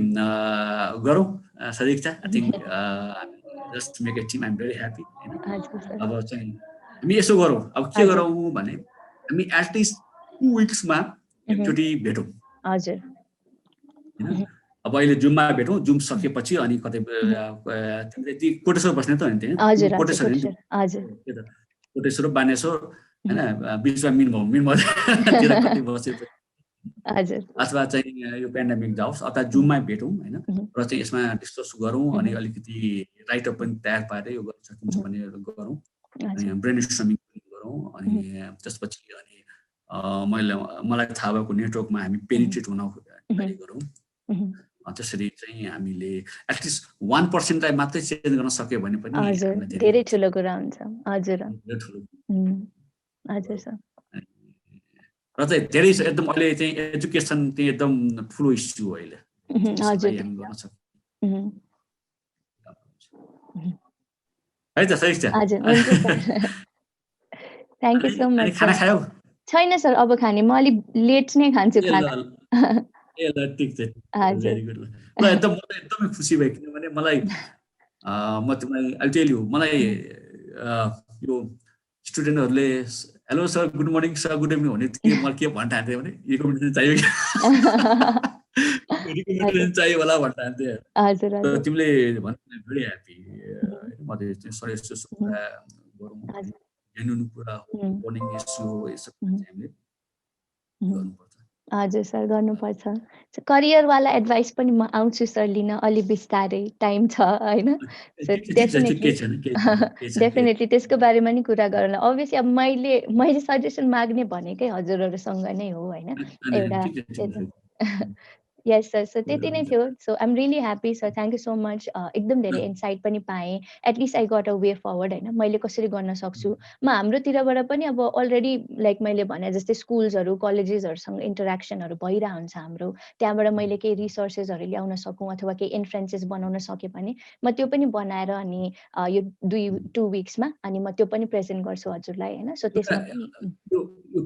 गरौँ Sadiksha. I think just make a team, I am very happy होइन। अब चाहिँ हामी यसो गरौँ, अब के गरौँ भने हामी एटलिस्ट 2 विक्समा एकचोटि भेटौँ हजुर होइन। अब अहिले जुममा भेटौँ, जुम सकेपछि अनि कतै कोटेश्वर बस्ने त होइन, कोटेश्वर बानेश्वर होइन, बिचमा मिनमतिर कतै बसेपछि अथवा चाहिँ यो पेन्डेमिक जाओस् अथवा जुममा भेटौँ होइन। र चाहिँ यसमा डिस्कस गरौँ अनि अलिकति राइटअप पनि तयार पारेर यो गर्न सकिन्छ भने गरौँ, अनि ब्रेन स्ट्रमिङ पनि गरौँ। अनि त्यसपछि अनि मलाई थाहा भएको नेटवर्कमा हामी पेनिट्रेट हुन ट्राई गरौँ। त्यसरी चाहिँ हामीले एटलिस्ट 1%लाई मात्रै चेन्ज गर्न सक्यो भने पनि धेरै ठुलो कुरा हुन्छ। हजुर सर। र चाहिँ धेरै एकदम अहिले चाहिँ एजुकेसन चाहिँ एकदम ठुलो इस्यु हो अहिले। है त सही छ। Thank you so much. खाना खायौ? छैन सर, अब खाने म अलि लेट नै खान्छु खाना। ए ल ठिक छ, भेरी गुड। ल एकदमै खुसी भयो किनभने मलाई म तिमीलाई आई टेल यु मलाई यो स्टुडेन्टहरूले hello sir, good morning sir, good evening भने मलाई के भन्न थाल्थेँ भने रिकमेन्डेसन चाहियो कि रिकमेन्डेसन चाहियो होला भन्न थाल्थेँ। तिमीले भन्नु भेरी ह्याप्पी। मैले सर यस्तो कुरा गरौँ, हेर्नु कुरा हो, मर्निङ इस्यु हो, यो सब हामीले गर्नुपर्छ। हजुर सर, गर्नुपर्छ। करियरवाला एडभाइस पनि म आउँछु सर लिन, अलि बिस्तारै टाइम छ होइन। डेफिनेटली त्यसको बारेमा नि कुरा गरौँला। अभियसली अब मैले सजेसन माग्ने भनेकै हजुरहरूसँग नै हो होइन एउटा। यस सर, सो त्यति नै थियो। So I am really happy sir, thank you so much. एकदम धेरै इन्साइट पनि पाएँ। At least I got a way forward होइन, मैले कसरी गर्न सक्छु। हाम्रोतिरबाट पनि अब अलरेडी लाइक मैले भने जस्तै स्कुल्सहरू कलेजेसहरूसँग इन्टरेक्सनहरू भइरहेको हुन्छ हाम्रो। त्यहाँबाट मैले केही रिसोर्सेसहरू ल्याउन सकौँ अथवा केही इन्फ्लुएन्सेस बनाउन सकेँ भने म त्यो पनि बनाएर अनि यो 2 विक्समा अनि म त्यो पनि प्रेजेन्ट गर्छु हजुरलाई होइन। सो त्यसमा पनि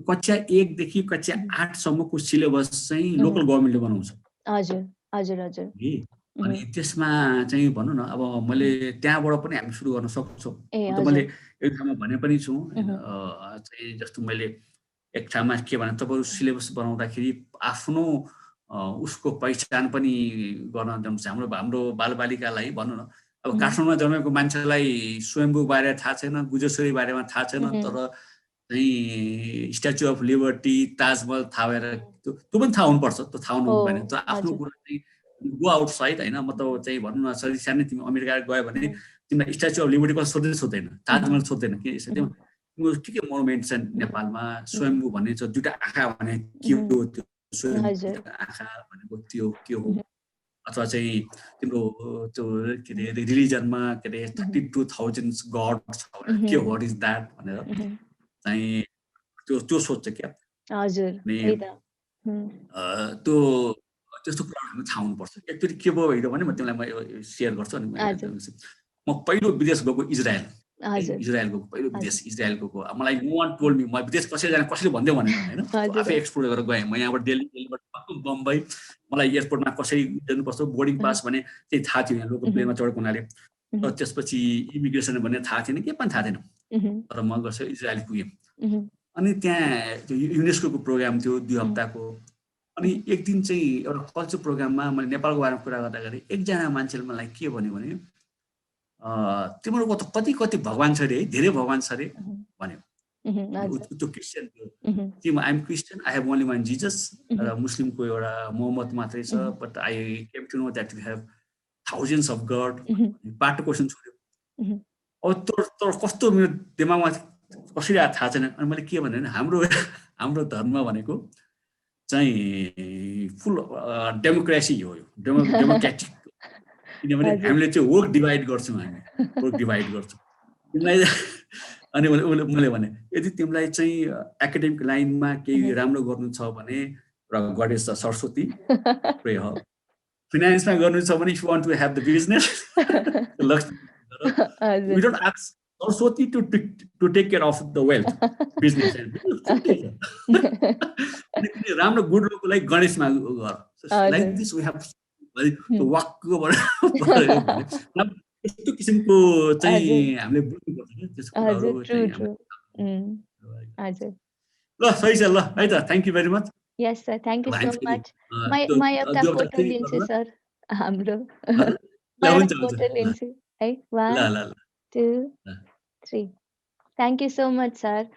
कक्षा 1 देखि कक्षा 8 सम्मको सिलेबस चाहिँ लोकल गभर्नमेन्टले बनाउँछ। हजुर। अनि त्यसमा चाहिँ भनौँ न अब मैले त्यहाँबाट पनि हामी सुरु गर्न सक्छौँ। मैले एक ठाउँमा भने पनि छु चाहिँ जस्तो मैले एक ठाउँमा के भने तपाईँहरू सिलेबस बनाउँदाखेरि आफ्नो उसको पहिचान पनि गर्न जान्छ। हाम्रो बालबालिकालाई भनौँ न अब काठमाडौँमा जन्मेको मान्छेलाई स्वयम्भू बारे थाहा छैन, गुजेश्वरी बारेमा थाहा छैन, तर चाहिँ स्ट्याचु अफ लिबर्टी, ताजमहल थाहा भएर त्यो पनि थाहा हुनुपर्छ। त्यो थाहा हुनु भएन त आफ्नो कुरा चाहिँ गो आउटसाइड होइन। मतलब चाहिँ भनौँ न सदिक्षा नै तिमी अमेरिका गयो भने तिमीलाई स्ट्याचु अफ लिबर्टी कसो सोध्दैन, ताजमहल सोध्दैन कि के मोनुमेन्ट छ नेपालमा स्वयम्भू भन्ने छ दुईटा आँखा भने के हो त्यो स्वयम्भू आँखा भनेको त्यो के हो अथवा चाहिँ तिम्रो त्यो के अरे रिलिजनमा के अरे 32,000 गड छ के वाट इज द्याट भनेर चाहिँ त्यो सोध्छ क्या हजुर त्यो त्यस्तो कुराहरू थाहा हुनुपर्छ एक्चुअली के भयो भने म तिमीलाई म सेयर गर्छु अनि म पहिलो विदेश गएको इजरायल इजरायलको पहिलो विदेश इजरायल गएको मलाई नो वान टोल्ड मी म विदेश कसरी जाने कसरी भन्दै भने होइन आफै एक्सप्लोर गरेर गएँ म यहाँबाट दिल्लीबाट बम्बई मलाई एयरपोर्टमा कसरी जानुपर्छ बोर्डिङ पास भने त्यही थाहा थियो यहाँ लोकल प्लेनमा चढेको हुनाले त्यसपछि इमिग्रेसन भन्ने थाहा थिएन के पनि थाहा थिएन तर म गर्छु इजरायल पुगेँ अनि त्यहाँ त्यो युनेस्को प्रोग्राम थियो 2 हप्ताको अनि एक दिन चाहिँ एउटा कल्चर प्रोग्राममा मैले नेपालको बारेमा कुरा गर्दाखेरि एकजना मान्छेले मलाई के भन्यो भने तिम्रो त कति कति भगवान छ रे है धेरै भगवान छ रे भन्यो त्यो क्रिस्चियन थियो I am Christian I have only one Jesus र मुस्लिमको एउटा मोहम्मद मात्रै छ but I came to know that you have thousands of god बाटो क्वेसन छोड्यो अब तर कस्तो मेरो दिमागमा कसरी थाहा छैन अनि मैले के भने हाम्रो धर्म भनेको चाहिँ फुल डेमोक्रेसी हो डेमोक्रेटिक किनभने हामीले चाहिँ वर्क डिभाइड गर्छौँ तिमीलाई अनि मैले भने यदि तिमीलाई चाहिँ एकाडेमिक लाइनमा केही राम्रो गर्नु छ भने र गणेश सरस्वती प्रे हो फाइनान्समा गर्नु छ भने if you want to have the business we don't ask Saraswati to take care of the wealth business राम्रो गुड लोकको लागि गणेशमा गर लाइक दिस वी हेभ वाक्कबाट यस्तो किसिमको चाहिँ हामीले बुझ्नुपर्छ त्यसको ल सही छ ल है त thank you very much yes sir thank you so much म एउटा फोटो लिन्छु सर हाम्रो फोटो लिन्छु है 1 2 3 thank you so much sir